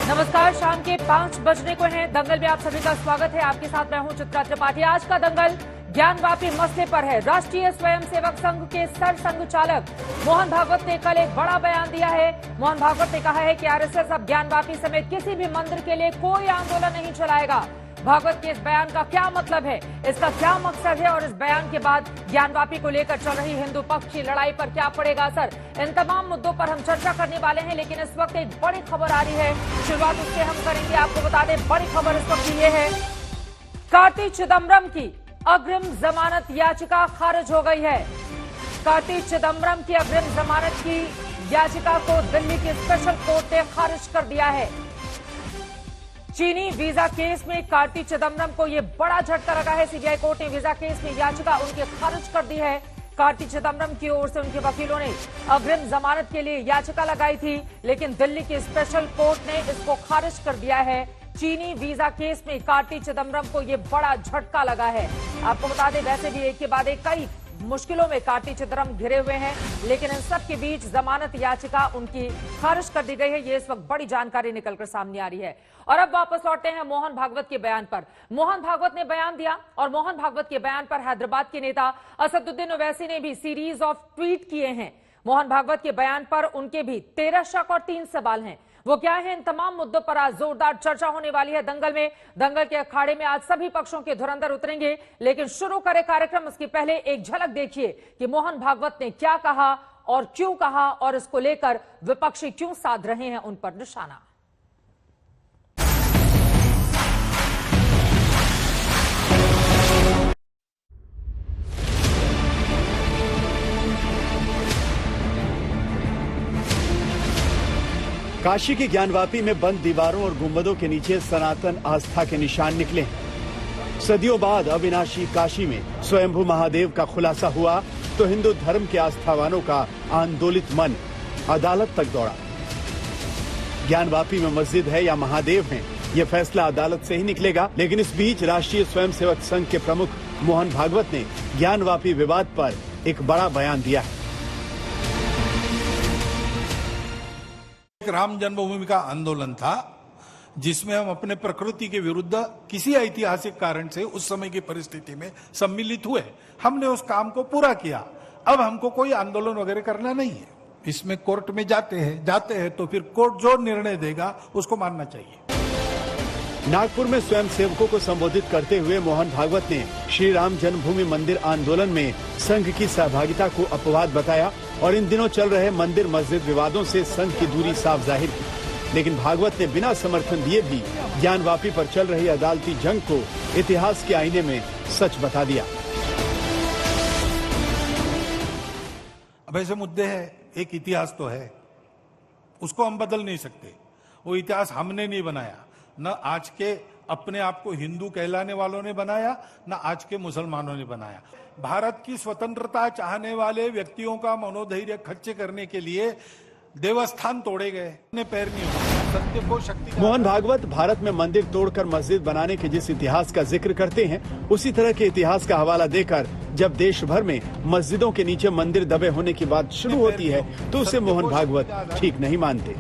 नमस्कार, शाम के 5 बजने को हैं। दंगल में आप सभी का स्वागत है। आपके साथ मैं हूं चित्रा त्रिपाठी। आज का दंगल ज्ञानवापी मसले पर है। राष्ट्रीय स्वयंसेवक संघ के सर संघ चालक मोहन भागवत ने कल एक बड़ा बयान दिया है। मोहन भागवत ने कहा है कि आरएसएस अब ज्ञानवापी समेत किसी भी मंदिर के लिए कोई आंदोलन नहीं चलाएगा। भागवत के इस बयान का क्या मतलब है, इसका क्या मकसद है और इस बयान के बाद ज्ञानवापी को लेकर चल रही हिंदू पक्ष की लड़ाई पर क्या पड़ेगा असर, इन तमाम मुद्दों पर हम चर्चा करने वाले हैं। लेकिन इस वक्त एक बड़ी खबर आ रही है, शुरुआत उससे हम करेंगे। आपको बता दें, बड़ी खबर इस वक्त ये है, कार्ति चिदम्बरम की अग्रिम जमानत याचिका खारिज हो गई है। कार्ति चिदम्बरम की अग्रिम जमानत की याचिका को दिल्ली की स्पेशल कोर्ट ने खारिज कर दिया है। चीनी वीजा केस में कार्ति चिदम्बरम को यह बड़ा झटका लगा है। सीबीआई कोर्ट ने वीजा केस में याचिका उनकी खारिज कर दी है। कार्ति चिदम्बरम की ओर से उनके वकीलों ने अग्रिम जमानत के लिए याचिका लगाई थी, लेकिन दिल्ली की स्पेशल कोर्ट ने इसको खारिज कर दिया है। चीनी वीजा केस में कार्ति चिदम्बरम को यह बड़ा झटका लगा है। आपको बता दें, वैसे भी एक के बाद एक कई मुश्किलों में कार्ति चिदम्बरम घिरे हुए हैं, लेकिन इन सब के बीच जमानत याचिका उनकी खारिज कर दी गई है। ये इस वक्त बड़ी जानकारी निकलकर सामने आ रही है। और अब वापस लौटते हैं मोहन भागवत के बयान पर। मोहन भागवत ने बयान दिया और मोहन भागवत के बयान पर हैदराबाद के नेता असदुद्दीन ओवैसी ने भी सीरीज ऑफ ट्वीट किए हैं। मोहन भागवत के बयान पर उनके भी 13 शक और 3 सवाल हैं। वो क्या है, इन तमाम मुद्दों पर आज जोरदार चर्चा होने वाली है दंगल में। दंगल के अखाड़े में आज सभी पक्षों के धुरंधर उतरेंगे, लेकिन शुरू करें कार्यक्रम उसके पहले एक झलक देखिए कि मोहन भागवत ने क्या कहा और क्यों कहा, और इसको लेकर विपक्षी क्यों साध रहे हैं उन पर निशाना। काशी की ज्ञानवापी में बंद दीवारों और गुंबदों के नीचे सनातन आस्था के निशान निकले हैं। सदियों बाद अविनाशी काशी में स्वयंभू महादेव का खुलासा हुआ तो हिंदू धर्म के आस्थावानों का आंदोलित मन अदालत तक दौड़ा। ज्ञानवापी में मस्जिद है या महादेव हैं, यह फैसला अदालत से ही निकलेगा। लेकिन इस बीच राष्ट्रीय स्वयंसेवक संघ के प्रमुख मोहन भागवत ने ज्ञानवापी विवाद पर एक बड़ा बयान दिया है। राम जन्मभूमि का आंदोलन था, जिसमें हम अपने प्रकृति के विरुद्ध किसी ऐतिहासिक कारण से उस समय की परिस्थिति में सम्मिलित हुए। हमने उस काम को पूरा किया। अब हमको कोई आंदोलन वगैरह करना नहीं है। इसमें कोर्ट में जाते हैं तो फिर कोर्ट जो निर्णय देगा उसको मानना चाहिए। नागपुर में स्वयंसेवकों को संबोधित करते हुए मोहन भागवत ने श्री राम जन्मभूमि मंदिर आंदोलन में संघ की सहभागिता को अपवाद बताया और इन दिनों चल रहे मंदिर मस्जिद विवादों से संघ की दूरी साफ जाहिर की। लेकिन भागवत ने बिना समर्थन दिए भी ज्ञानवापी पर चल रही अदालती जंग को इतिहास के आईने में सच बता दिया। अब ऐसे मुद्दे हैं, एक इतिहास तो है, उसको हम बदल नहीं सकते। वो इतिहास हमने नहीं बनाया, न आज के अपने आप को हिंदू कहलाने वालों ने बनाया, न आज के मुसलमानों ने बनाया। भारत की स्वतंत्रता चाहने वाले व्यक्तियों का मनोधैर्य खच्चे करने के लिए देवस्थान तोड़े गए, पैर नहीं होगा। सत्य को शक्ति। मोहन भागवत भारत में मंदिर तोड़कर मस्जिद बनाने के जिस इतिहास का जिक्र करते हैं, उसी तरह के इतिहास का हवाला देकर जब देश भर में मस्जिदों के नीचे मंदिर दबे होने की बात शुरू होती है तो उसे मोहन भागवत ठीक नहीं मानते।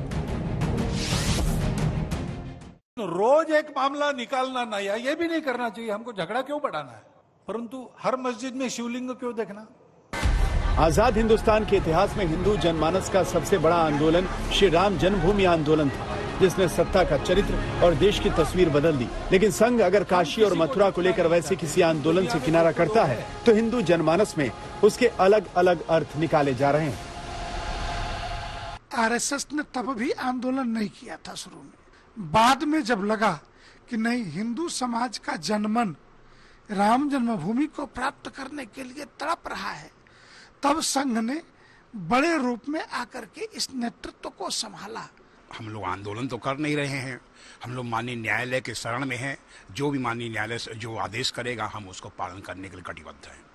रोज एक मामला निकालना नया, ये भी नहीं करना चाहिए। हमको झगड़ा क्यों बढ़ाना है, परंतु हर मस्जिद में शिवलिंग क्यों देखना। आजाद हिंदुस्तान के इतिहास में हिंदू जनमानस का सबसे बड़ा आंदोलन श्री राम जन्मभूमि आंदोलन था, जिसने सत्ता का चरित्र और देश की तस्वीर बदल दी। लेकिन संघ अगर काशी और मथुरा को लेकर वैसे किसी आंदोलन से किनारा करता है तो हिंदू जनमानस में उसके अलग अलग अर्थ निकाले जा रहे हैं। आरएसएस ने तब भी आंदोलन नहीं किया था शुरू में। बाद में जब लगा कि नहीं, हिंदू समाज का जनमन राम जन्मभूमि को प्राप्त करने के लिए तड़प रहा है, तब संघ ने बड़े रूप में आकर के इस नेतृत्व को संभाला। हम लोग आंदोलन तो कर नहीं रहे हैं, हम लोग माननीय न्यायालय के शरण में हैं। जो भी माननीय न्यायालय जो आदेश करेगा हम उसको पालन करने के लिए कटिबद्ध हैं।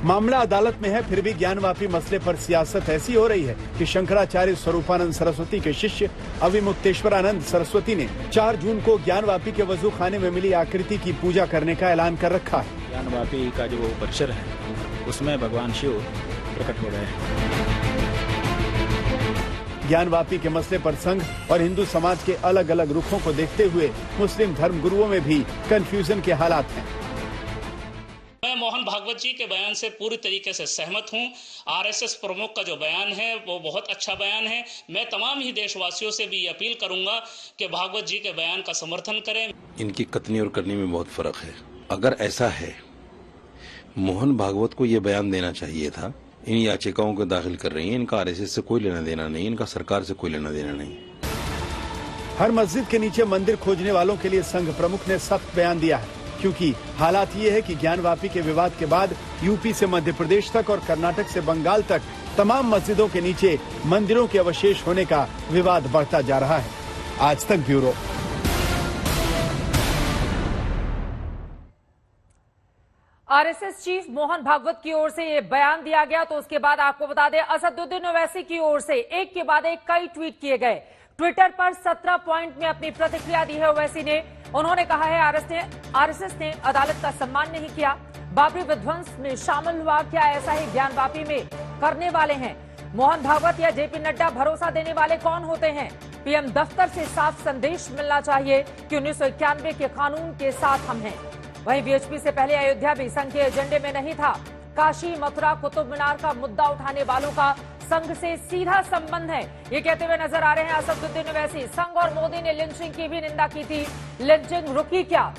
मामला अदालत में है, फिर भी ज्ञानवापी मसले पर सियासत ऐसी हो रही है कि शंकराचार्य स्वरूपानंद सरस्वती के शिष्य अविमुक्तेश्वरानंद सरस्वती ने 4 जून को ज्ञानवापी के वजू खाने में मिली आकृति की पूजा करने का ऐलान कर रखा है। ज्ञानवापी का जो परिसर है उसमें भगवान शिव प्रकट हो गए हैं। ज्ञानवापी के मसले पर संघ और हिंदू समाज के अलग अलग रुखों को देखते हुए मुस्लिम धर्मगुरुओं में भी कंफ्यूजन के हालात हैं। मैं मोहन भागवत जी के बयान से पूरी तरीके से सहमत हूं। आरएसएस प्रमुख का जो बयान है वो बहुत अच्छा बयान है। मैं तमाम ही देशवासियों से भी अपील करूंगा कि भागवत जी के बयान का समर्थन करें। इनकी कथनी और करनी में बहुत फर्क है। अगर ऐसा है, मोहन भागवत को ये बयान देना चाहिए था। इन याचिकाओं को दाखिल कर रही हैं, इनका आरएसएस से कोई लेना देना नहीं, इनका सरकार से कोई लेना देना नहीं। हर मस्जिद के नीचे मंदिर खोजने वालों के लिए संघ प्रमुख ने सख्त बयान दिया है, क्योंकि हालात ये है कि ज्ञानवापी के विवाद के बाद यूपी से मध्य प्रदेश तक और कर्नाटक से बंगाल तक तमाम मस्जिदों के नीचे मंदिरों के अवशेष होने का विवाद बढ़ता जा रहा है। आज तक ब्यूरो। आरएसएस चीफ मोहन भागवत की ओर से ये बयान दिया गया, तो उसके बाद आपको बता दें असदुद्दीन ओवैसी की ओर से एक के बाद एक कई ट्वीट किए गए। ट्विटर पर 17 पॉइंट में अपनी प्रतिक्रिया दी है ओवैसी ने। उन्होंने कहा है आरएसएस ने अदालत का सम्मान नहीं किया, बाबरी विध्वंस में शामिल हुआ, क्या ऐसा ही ज्ञानवापी में करने वाले हैं? मोहन भागवत या जेपी नड्डा भरोसा देने वाले कौन होते हैं? पीएम दफ्तर से साफ संदेश मिलना चाहिए कि 1991 के कानून के साथ हम हैं। वहीं वीएचपी से पहले अयोध्या भी संघ के एजेंडे में नहीं था। काशी, मथुरा, कुतुब मीनार का मुद्दा उठाने वालों का संघ से सीधा संबंध है, ये कहते हुए नजर आ रहे हैं असदुद्दीन ओवैसी। संघ और मोदी ने लिंचिंग की भी निंदा की थी, लिंचिंग रुकी क्या?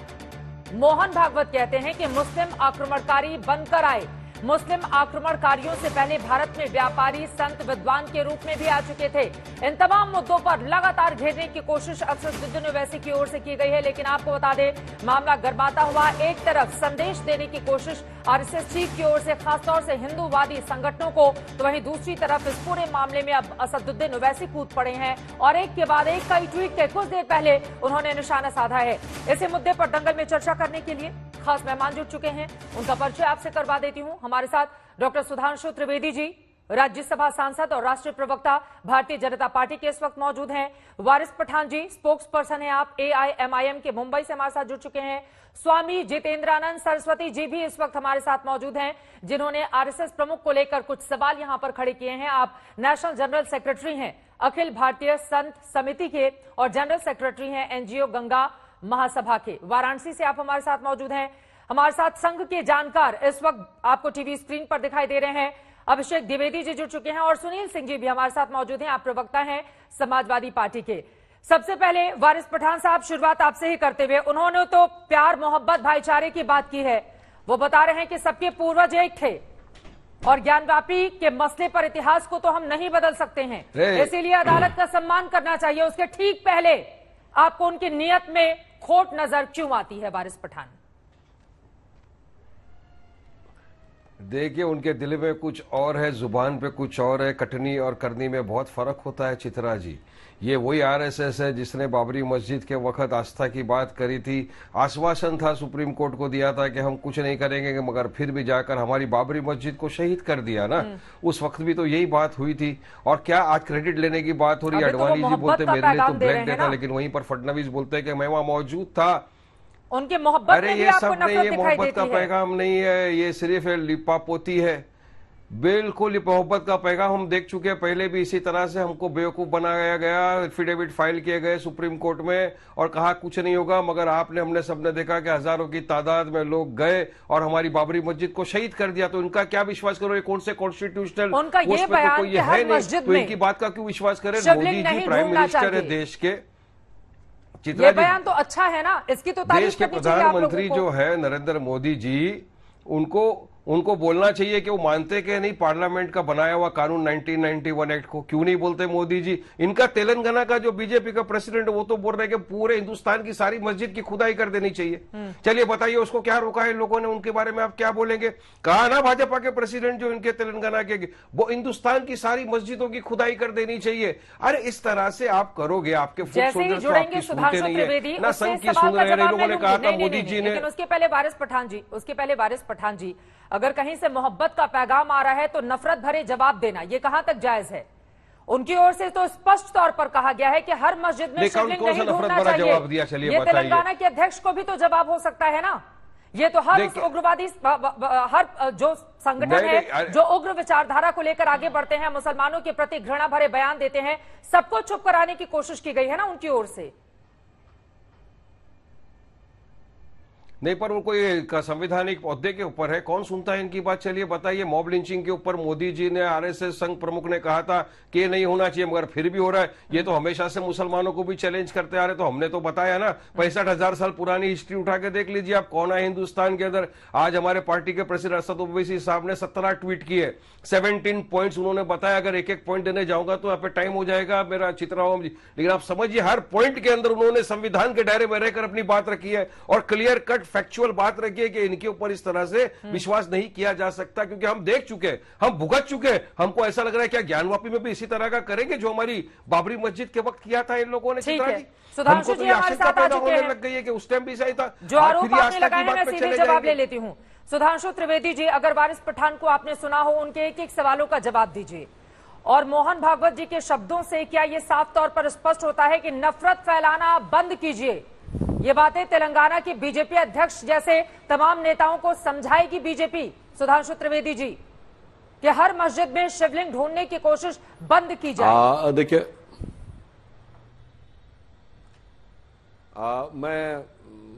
मोहन भागवत कहते हैं कि मुस्लिम आक्रमणकारी बनकर आए। मुस्लिम आक्रमणकारियों से पहले भारत में व्यापारी, संत, विद्वान के रूप में भी आ चुके थे। इन तमाम मुद्दों पर लगातार घेरने की कोशिश असदुद्दीन ओवैसी की ओर से की गई है, लेकिन आपको बता दें मामला गरमाता हुआ। एक तरफ संदेश देने की कोशिश आरएसएस चीफ की ओर से खासतौर से हिंदूवादी संगठनों को, तो वहीं दूसरी तरफ इस पूरे मामले में अब असदुद्दीन ओवैसी कूद पड़े हैं और एक के बाद एक कई ट्वीट के कुछ देर पहले उन्होंने निशाना साधा है। इसी मुद्दे पर दंगल में चर्चा करने के लिए खास मेहमान जुट चुके हैं, उनका परिचय आपसे करवा देती हूं। हमारे साथ डॉक्टर सुधांशु त्रिवेदी जी, राज्यसभा सांसद और राष्ट्रीय प्रवक्ता भारतीय जनता पार्टी के इस वक्त मौजूद हैं। वारिस पठान जी, स्पोक्स पर्सन हैं आप एआईएमआईएम के, मुंबई से हमारे साथ जुड़ चुके हैं। स्वामी जितेंद्रानंद सरस्वती जी भी इस वक्त हमारे साथ मौजूद हैं, जिन्होंने आरएसएस प्रमुख को लेकर कुछ सवाल यहां पर खड़े किए हैं। आप नेशनल जनरल सेक्रेटरी हैं अखिल भारतीय संत समिति के और जनरल सेक्रेटरी हैं एनजीओ गंगा महासभा के। वाराणसी से आप हमारे साथ मौजूद हैं। हमारे साथ संघ के जानकार इस वक्त आपको टीवी स्क्रीन पर दिखाई दे रहे हैं, अभिषेक द्विवेदी जी जुड़ चुके हैं और सुनील सिंह जी भी हमारे साथ मौजूद हैं। आप प्रवक्ता हैं समाजवादी पार्टी के। सबसे पहले वारिस पठान साहब, शुरुआत आपसे ही करते हुए, उन्होंने तो प्यार, मोहब्बत, भाईचारे की बात की है। वो बता रहे हैं कि सबके पूर्वज एक थे और ज्ञानवापी के मसले पर इतिहास को तो हम नहीं बदल सकते हैं, इसीलिए अदालत का सम्मान करना चाहिए। उसके ठीक पहले आपको उनकी नीयत में खोट नजर क्यों आती है वारिस पठान? देखिए, उनके दिल में कुछ और है, जुबान पे कुछ और है, कटनी और करनी में बहुत फर्क होता है। चित्रा जी, ये वही आरएसएस है जिसने बाबरी मस्जिद के वक्त आस्था की बात करी थी। आश्वासन था, सुप्रीम कोर्ट को दिया था कि हम कुछ नहीं करेंगे, मगर फिर भी जाकर हमारी बाबरी मस्जिद को शहीद कर दिया ना। उस वक्त भी तो यही बात हुई थी। और क्या आज क्रेडिट लेने की बात हो रही है? अडवाणी जी बोलते मेरे लिए तो ब्लैक डे था, लेकिन वहीं पर फडणवीस बोलते हैं कि मैं वहां मौजूद था। उनके मोहब्बत अरे ये सब नहीं, ये मोहब्बत का पैगाम नहीं है, ये सिर्फ लिपापोती है। बिल्कुल मोहब्बत का पैगाम हम देख चुके हैं। पहले भी इसी तरह से हमको बेवकूफ बनाया गया, एफिडेविट फाइल किए गए सुप्रीम कोर्ट में और कहा कुछ नहीं होगा, मगर हमने सबने देखा कि हजारों की तादाद में लोग गए और हमारी बाबरी मस्जिद को शहीद कर दिया। तो इनका क्या विश्वास करो? ये कौन से कॉन्स्टिट्यूशनल उनका ये बयान कोई है नहीं, तो इनकी बात का क्यों विश्वास करें? मोदी जी प्राइम मिनिस्टर है देश के। ये बयान तो अच्छा है ना, इसकी तो तारीफ देश के प्रधानमंत्री जो है नरेंद्र मोदी जी, उनको बोलना चाहिए कि वो मानते कि नहीं पार्लियामेंट का बनाया हुआ कानून 1991 एक्ट को। क्यों नहीं बोलते मोदी जी? इनका तेलंगाना का जो बीजेपी का प्रेसिडेंट वो तो बोल रहे हैं कि पूरे हिंदुस्तान की सारी मस्जिद की खुदाई कर देनी चाहिए। चलिए बताइए उसको क्या रोका है लोगों ने? उनके बारे में आप क्या बोलेंगे? कहा ना भाजपा के प्रेसिडेंट जो इनके तेलंगाना के, वो हिंदुस्तान की सारी मस्जिदों की खुदाई कर देनी चाहिए। अरे इस तरह से आप करोगे, आपके फुट सोल्जर्स तो आपकी सुनते नहीं है ना, संघ की सुन रहे हैं। लोगों ने कहा था मोदी जी ने। उसके पहले वारिस पठान जी, अगर कहीं से मोहब्बत का पैगाम आ रहा है तो नफरत भरे जवाब देना ये कहां तक जायज है? उनकी ओर से तो स्पष्ट तौर पर कहा गया है कि हर मस्जिद में शिवलिंग नहीं ढूंढना चाहिए। ये तेलंगाना के अध्यक्ष को भी तो जवाब हो सकता है ना। ये तो हर उस उग्रवादी हर जो संगठन है जो उग्र विचारधारा को लेकर आगे बढ़ते हैं, मुसलमानों के प्रति घृणा भरे बयान देते हैं, सबको चुप कराने की कोशिश की गई है ना उनकी ओर से। नहीं, पर उनको ये संवैधानिक ओहदे के ऊपर है, कौन सुनता है इनकी बात। चलिए बताइए, मॉब लिंचिंग के ऊपर मोदी जी ने, आरएसएस संघ प्रमुख ने कहा था कि ये नहीं होना चाहिए, मगर फिर भी हो रहा है। ये तो हमेशा से मुसलमानों को भी चैलेंज करते आ रहे, तो हमने तो बताया ना, 65,000 साल पुरानी हिस्ट्री उठा के देख लीजिए आप, कौन है हिंदुस्तान के अंदर। आज हमारे पार्टी के प्रेसिडेंट असद ओवैसी साहब ने 17 ट्वीट किए, 17 पॉइंट्स उन्होंने बताया। अगर एक एक पॉइंट देने जाऊंगा तो यहाँ पे टाइम हो जाएगा मेरा चित्राओं, लेकिन आप समझिए हर पॉइंट के अंदर उन्होंने संविधान के दायरे में रहकर अपनी बात रखी है और क्लियर कट फैक्चुअल बात रखी कि इनके ऊपर इस तरह से विश्वास नहीं किया जा सकता, क्योंकि हम देख चुके, हम भुगत चुके। हमको ऐसा लग रहा है क्या ज्ञानवापी में भी इसी तरह का करेंगे जो हमारी बाबरी मस्जिद के वक्त किया था इन लोगों ने। सुधांशु जी हमारे साथ आ चुके हैं, लग गई है कि उस टाइम भी सही था। जो आरोप आपने लगाए हैं मैं सीधे जवाब ले लेती हूँ। सुधांशु त्रिवेदी जी, अगर वारिस पठान को आपने सुना हो, उनके एक एक सवालों का जवाब दीजिए। और मोहन भागवत जी के शब्दों से क्या ये साफ तौर पर स्पष्ट होता है कि नफरत फैलाना बंद कीजिए? ये बातें तेलंगाना के बीजेपी अध्यक्ष जैसे तमाम नेताओं को समझाएगी बीजेपी, सुधांशु त्रिवेदी जी, कि हर मस्जिद में शिवलिंग ढूंढने की कोशिश बंद की जाए? देखिए, मैं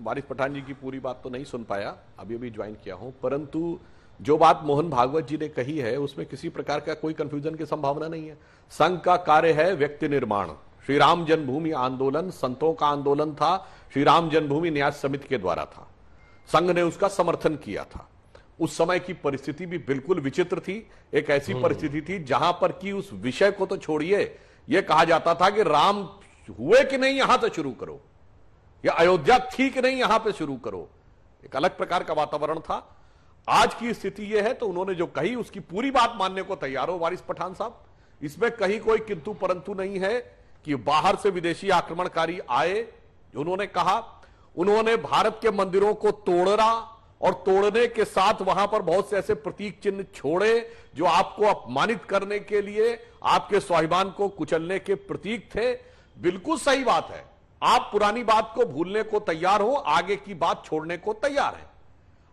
वारिस पठान जी की पूरी बात तो नहीं सुन पाया, अभी अभी ज्वाइन किया हूं, परंतु जो बात मोहन भागवत जी ने कही है उसमें किसी प्रकार का कोई कंफ्यूजन की संभावना नहीं है। संघ का कार्य है व्यक्ति निर्माण। श्री राम जन्मभूमि आंदोलन संतों का आंदोलन था, श्री राम जन्मभूमि न्यास समिति के द्वारा था, संघ ने उसका समर्थन किया था। उस समय की परिस्थिति भी बिल्कुल विचित्र थी। एक ऐसी परिस्थिति थी जहां पर कि उस विषय को तो छोड़िए, यह कहा जाता था कि राम हुए कि नहीं यहां से शुरू करो, या अयोध्या थी कि नहीं यहां पे शुरू करो। एक अलग प्रकार का वातावरण था। आज की स्थिति यह है तो उन्होंने जो कही उसकी पूरी बात मानने को तैयार हो वारिस पठान साहब। इसमें कहीं कोई किंतु परंतु नहीं है कि बाहर से विदेशी आक्रमणकारी आए। उन्होंने कहा उन्होंने भारत के मंदिरों को तोड़ा और तोड़ने के साथ वहां पर बहुत से ऐसे प्रतीक चिन्ह छोड़े जो आपको अपमानित करने के लिए, आपके स्वाभिमान को कुचलने के प्रतीक थे। बिल्कुल सही बात है, आप पुरानी बात को भूलने को तैयार हो, आगे की बात छोड़ने को तैयार है।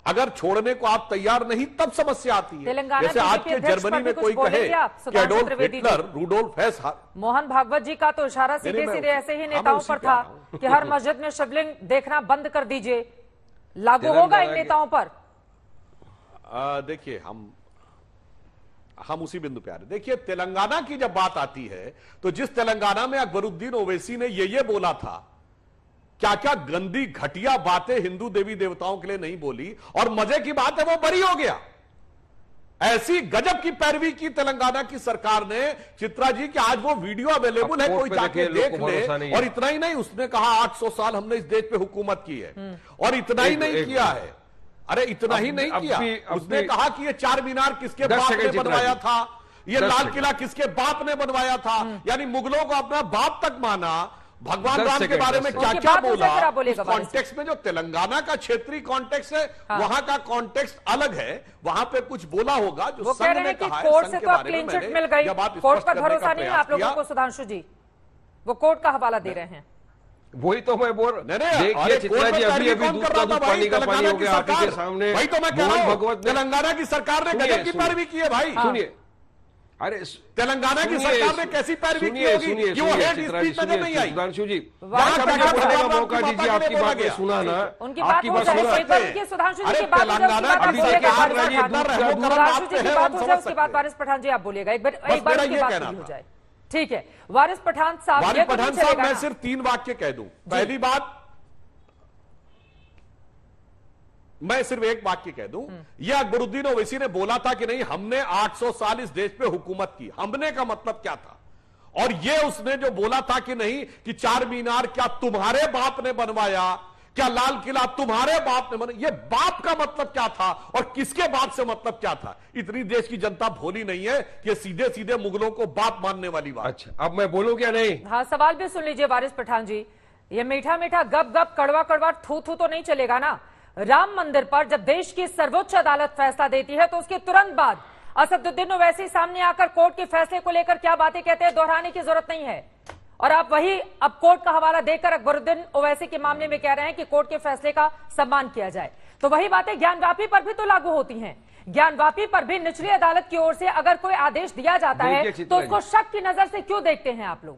अगर छोड़ने को आप तैयार नहीं तब समस्या आती है। जैसे आज के जर्मनी में कोई कहे कि Adolf Hitler, Rudolf Hess. Mohan Bhagwat ji का तो इशारा सीधे सीधे ऐसे ही नेताओं पर था कि हर मस्जिद में शिवलिंग देखना बंद कर दीजिए। लागू होगा इन नेताओं पर? देखिए, हम उसी बिंदु पे आ रहे। देखिए, तेलंगाना की जब बात आती है तो जिस तेलंगाना में अकबरुद्दीन ओवैसी ने ये बोला था, क्या क्या गंदी घटिया बातें हिंदू देवी देवताओं के लिए नहीं बोली, और मजे की बात है वो बरी हो गया। ऐसी गजब की पैरवी की तेलंगाना की सरकार ने, चित्रा जी, कि आज वो वीडियो अवेलेबल है, कोई जाके देख ले। और इतना ही नहीं, उसने कहा 800 साल हमने इस देश पे हुकूमत की है, और इतना ही नहीं किया है। अरे इतना ही नहीं किया, उसने कहा कि ये 4 मीनार किसके बाप ने बनवाया था, ये लाल किला किसके बाप ने बनवाया था, यानी मुगलों को अपना बाप तक माना। भगवान राम के बारे में क्या क्या बोला। कॉन्टेक्स्ट में जो तेलंगाना का क्षेत्रीय कॉन्टेक्स्ट है, वहां का कॉन्टेक्स्ट अलग है। वहां पे कुछ बोला होगा जो संघ ने कहा है। कोर्ट से तो क्लीन चिट मिल गई, कोर्ट पर भरोसा नहीं है आप लोगों को सुधांशु जी, वो कोर्ट का हवाला दे रहे हैं। वही तो मैं बोल, देखिए चित्रा जी, अभी दूध का दूध पानी का पानी हो गया आपके सामने। वही तो मैं कह रहा हूं, तेलंगाना की सरकार ने गजब की पैरवी की है भाई। सुनिए, अरे तेलंगाना की सरकार ने कैसी पैरवी की होगी कि वो हेट स्पीच नजर नहीं आई। सुधांशु जी, मौका दीजिए, आपकी बात में सुना ना, उनकी बात हो जाए। सुधांशु जी की बात हो जाए, उसके बाद वारिस पठान जी आप बोलिएगा एक बार की बात हो जाए। ठीक है, वारिस पठान साहब, वारिस पठान साहब, मैं सिर्फ 3 वाक्य कह दूं। पहली बात, मैं सिर्फ एक वाक्य कह दूं, यह अकबरुद्दीन ओवैसी ने बोला था कि नहीं हमने 800 साल इस देश पे हुकूमत की। हमने का मतलब क्या था? और यह उसने जो बोला था कि नहीं कि 4 मीनार क्या तुम्हारे बाप ने बनवाया, क्या लाल किला तुम्हारे बाप ने बनवाया, यह बाप का मतलब क्या था और किसके बाप से मतलब क्या था? इतनी देश की जनता भोली नहीं है कि सीधे सीधे मुगलों को बाप मानने वाली बात। अच्छा, अब मैं बोलूं क्या? नहीं, हाँ, सवाल भी सुन लीजिए वारिस पठान जी। ये मीठा मीठा गप गप कड़वा कड़वा थू थू तो नहीं चलेगा ना। राम मंदिर पर जब देश की सर्वोच्च अदालत फैसला देती है तो उसके तुरंत बाद असदुद्दीन ओवैसी सामने आकर कोर्ट के फैसले को लेकर क्या बातें कहते हैं, दोहराने की जरूरत नहीं है। और आप वही अब कोर्ट का हवाला देकर अकबरुद्दीन ओवैसी के मामले में कह रहे हैं कि कोर्ट के फैसले का सम्मान किया जाए। तो वही बातें ज्ञानवापी पर भी तो लागू होती हैं। ज्ञानवापी पर भी निचली अदालत की ओर से अगर कोई आदेश दिया जाता है तो उसको शक की नजर से क्यों देखते हैं आप लोग?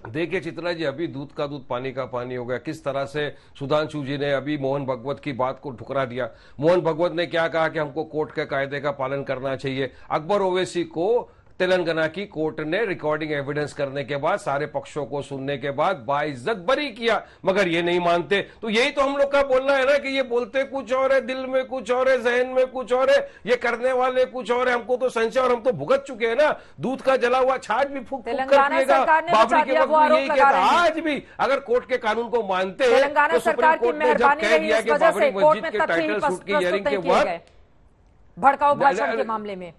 देखिए चित्रा जी, अभी दूध का दूध पानी का पानी हो गया। किस तरह से सुधांशु जी ने अभी मोहन भागवत की बात को ठुकरा दिया। मोहन भागवत ने क्या कहा कि हमको कोर्ट के कायदे का पालन करना चाहिए। अकबर ओवैसी को तेलंगाना की कोर्ट ने रिकॉर्डिंग एविडेंस करने के बाद, सारे पक्षों को सुनने के बाद बाइज्जत बरी किया, मगर ये नहीं मानते। तो यही तो हम लोग का बोलना है ना कि ये बोलते कुछ और है, दिल में कुछ और है, जहन में कुछ और है, ये करने वाले कुछ और है। हमको तो संशय, और हम तो भुगत चुके हैं ना। दूध का जला हुआ छाछ भी फूक कर पिएगा। बाबरी के वक्त में यही कहता, आज भी अगर कोर्ट के कानून को मानते हैं तो सुप्रीम कोर्ट ने जब कह दिया कि बाबरी मस्जिद के टाइटल सूट की हियरिंग के बाद भड़काऊ भाषण के मामले में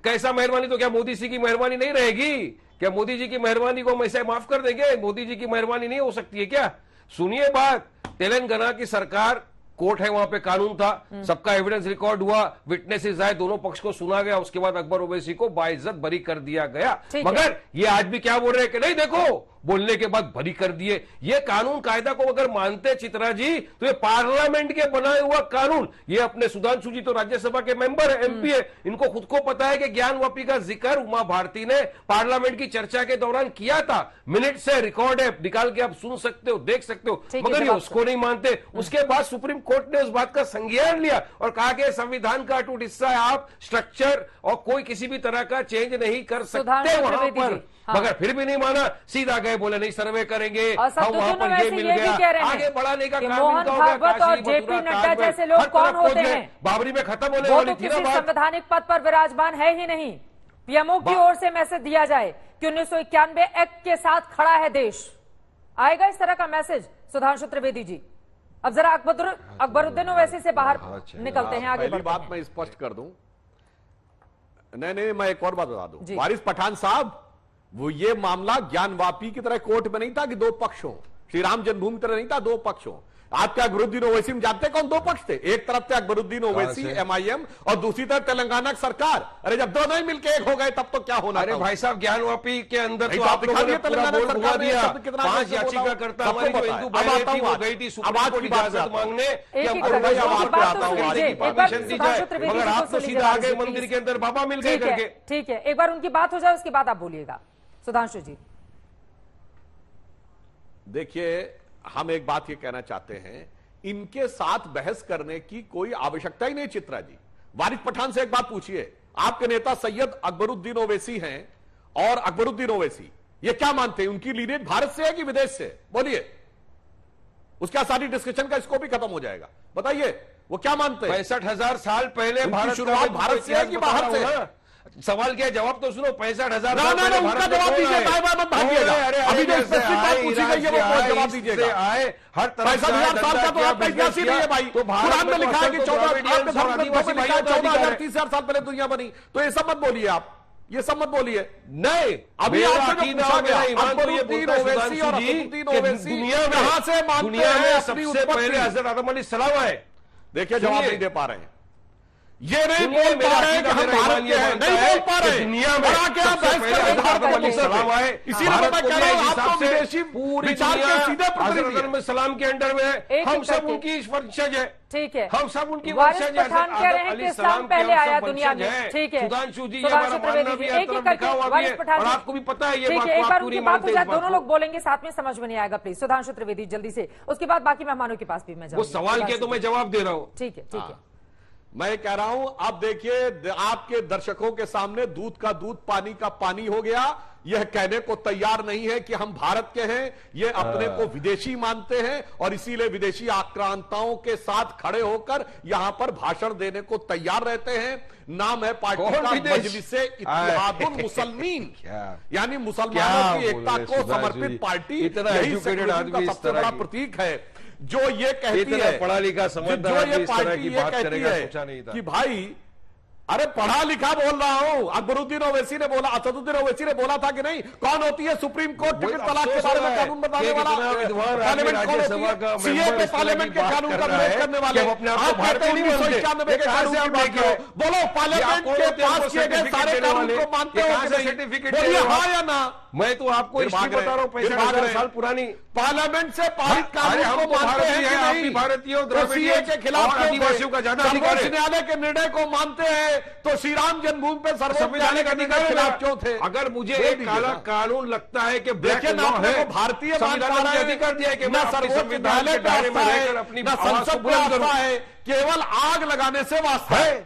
कैसा मेहरबानी, तो क्या मोदी जी की मेहरबानी नहीं रहेगी? क्या मोदी जी की मेहरबानी को हम ऐसे माफ कर देंगे? मोदी जी की मेहरबानी नहीं हो सकती है क्या? सुनिए बात, तेलंगाना की सरकार, कोर्ट है वहां पे, कानून था, सबका एविडेंस रिकॉर्ड हुआ, विटनेसेस आए, दोनों पक्ष को सुना गया, उसके बाद अकबर ओवैसी को बाइज्जत बरी कर दिया गया। मगर ये आज भी क्या बोल रहे हैं कि नहीं, देखो बोलने के बाद बरी कर दिए। ये कानून कायदा को अगर मानते चित्रा जी तो ये पार्लियामेंट के बनाए हुआ कानून, ये अपने सुधांशु जी तो राज्यसभा के मेंबर है, एमपी है, इनको खुद को पता है कि ज्ञानवापी का जिक्र उमा भारती ने पार्लियामेंट की चर्चा के दौरान किया था। मिनट से रिकॉर्ड है, निकाल के आप सुन सकते हो, देख सकते हो, मगर ये उसको नहीं मानते। उसके बाद सुप्रीम कोर्ट ने उस बात का संज्ञान लिया और कहा कि संविधान का अटूट हिस्सा है, आप स्ट्रक्चर और कोई किसी भी तरह का चेंज नहीं कर सकते वहां पर। मगर फिर भी नहीं माना, सीधा गए, बोले नहीं सर्वे करेंगे, हम वहां पर ये मिल गया। आगे बढ़ाने का काम मोहन भागवत और जेपी नड्डा जैसे लोग कौन होते हैं? बाबरी में खत्म होने वो वाली तो थी ना किसी बात। संवैधानिक पद पर विराजमान है ही नहीं। पीएमओ की ओर से मैसेज दिया जाए कि 1991 एक्ट के साथ खड़ा है देश, आएगा इस तरह का मैसेज? सुधांशु त्रिवेदी जी, अब जरा अकबरुद्दीन ओवैसी से बाहर निकलते हैं, आगे पहली बात मैं स्पष्ट कर दूं, नहीं मैं एक और बात बता दूं, वारिस पठान साहब, वो ये मामला ज्ञानवापी की तरह कोर्ट में नहीं था कि दो पक्ष हो, श्री राम जन्मभूमि की तरह नहीं था दो पक्ष हो। आपके अकबरुद्दीन ओवैसी में जानते कौन दो पक्ष थे? एक तरफ थे अकबरुद्दीन ओवैसी एमआईएम और दूसरी तरफ तेलंगाना की सरकार। अरे जब दोनों ही मिलकर एक हो गए तब तो क्या होना? अरे भाई साहब, ज्ञानवापी के अंदर तो आप लोगों ने पूरा बोल घुमा दिया। 5 याचिकाकर्ता हमारी जो हिंदू बहनें थी वो गई थी सुप्रीम कोर्ट इजाजत मांगने कि हमको परमिशन दी जाए, मगर आप तो सीधा आ गए मंदिर के अंदर, बाबा मिल गए करके। ठीक है, एक बार उनकी बात हो जाए उसके बाद आप बोलिएगा सुधांशु जी। देखिए, हम एक बात ये कहना चाहते हैं, इनके साथ बहस करने की कोई आवश्यकता ही नहीं। चित्रा जी, वारिस पठान से एक बात पूछिए, आपके नेता सैयद अकबरुद्दीन ओवैसी हैं, और अकबरुद्दीन ओवैसी ये क्या मानते हैं, उनकी लीनियज भारत से है कि विदेश से? बोलिए, उसका सारी डिस्कशन का स्कोप ही खत्म हो जाएगा। बताइए वो क्या मानते हैं? 65,000 साल पहले भारत शुरुआत भारत से है कि बाहर से? सवाल क्या, जवाब तो सुनो। 65,000 उनका जवाब दीजिए, मत भागिएगा। अभी जो स्पेसिफिक बात पूछी गई है वो जवाब दीजिएगा। हर तरह 65,000 साल का तो आपका इतिहास ही नहीं है भाई। तो कुरान में लिखा है कि 14,000 30,000 साल पहले दुनिया बनी। तो ये सब मत बोलिए आप, ये सब मत बोलिए। नहीं, अभी आपसे पूछा गया अकबरुद्दीन ओवैसी और अकबरुद्दीन ओवैसी कहां से मानते हैं सबसे पहले हजरत आदम अलैहिस्सलाम आए? देखिए, जवाब नहीं दे पा रहे हैं, ये नहीं बोल पा रहे हैं कि हम भारत के हैं, नहीं बोल पा रहे दुनिया में इसीलिए मैं कह रहा हूं, आप तो विदेशी विचार के सीधे प्रतिनिधि सलाम के अंडर में है, हम सब उनकी वंशज है। ठीक है, हम सब उनकी वारिस पठान कह रहे हैं कि इस्लाम पहले आया दुनिया में। ठीक है, सुधांशु जी, हमारा मानना भी है, तरफ लिखा हुआ भी है, और आपको भी पता है ये बात। एक बार उनकी बात हो जाए, दोनों लोग बोलेंगे साथ में, समझ में नहीं आएगा। प्लीज सुधांशु त्रिवेदी जल्दी से, उसके बाद बाकी मेहमानों के पास भी मैं वो सवाल किया तो मैं जवाब दे रहा हूँ। ठीक है, ठीक है, मैं कह रहा हूं, अब देखिए आपके दर्शकों के सामने दूध का दूध पानी का पानी हो गया। यह कहने को तैयार नहीं है कि हम भारत के हैं, यह अपने को विदेशी मानते हैं और इसीलिए विदेशी आक्रांताओं के साथ खड़े होकर यहां पर भाषण देने को तैयार रहते हैं। नाम है पार्टी का मजलिसे इत्तेहादुल मुसलमीन, यानी मुसलमानों की एकता को समर्पित पार्टी। यही सेक्युलरिज्म का सबसे बड़ा प्रतीक है, जो ये कहती है, पढ़ा लिखा जो ये पार्टी ये कहती है कि भाई अरे पढ़ा लिखा बोल रहा हूं। अकबरुद्दीन ओवैसी ने बोला, असदुद्दीन ओवैसी ने बोला था कि नहीं, कौन होती है सुप्रीम कोर्ट टिकट तलाक के बारे में कानून बनाने वाला? पार्लियामेंट कौन होती है? सीए के पार्लियामेंट के कानून का विरोध करने वाले। आप कहते हैं 1991 के कानून की बात करो। बोलो पार्लियामेंट के पास किए गए सारे कानून को मानते हो कि नहीं? बोलिए हाँ या ना। मैं तो आपको हिस्ट्री बता रहा हूँ 65 साल पुरानी। पार्लियामेंट से पारित कानून को मानते हैं कि नहीं? भारतीय सीए के खिलाफ आदिवासियों का ज्यादा अधिकार है। न्यायालय के निर्णय को मानते हैं तो श्री राम जन्मभूमि पे संविधानिक अधिकार खिलाफ क्यों थे? अगर मुझे एक काला कानून लगता है कि ब्लैक लॉ है, भारतीय संविधान ने अधिकार दिया है कि मैं अपने संविधान के दायरे में रहकर अपनी आवाज को बुलंद करूं। है केवल आग लगाने से वास्ता है।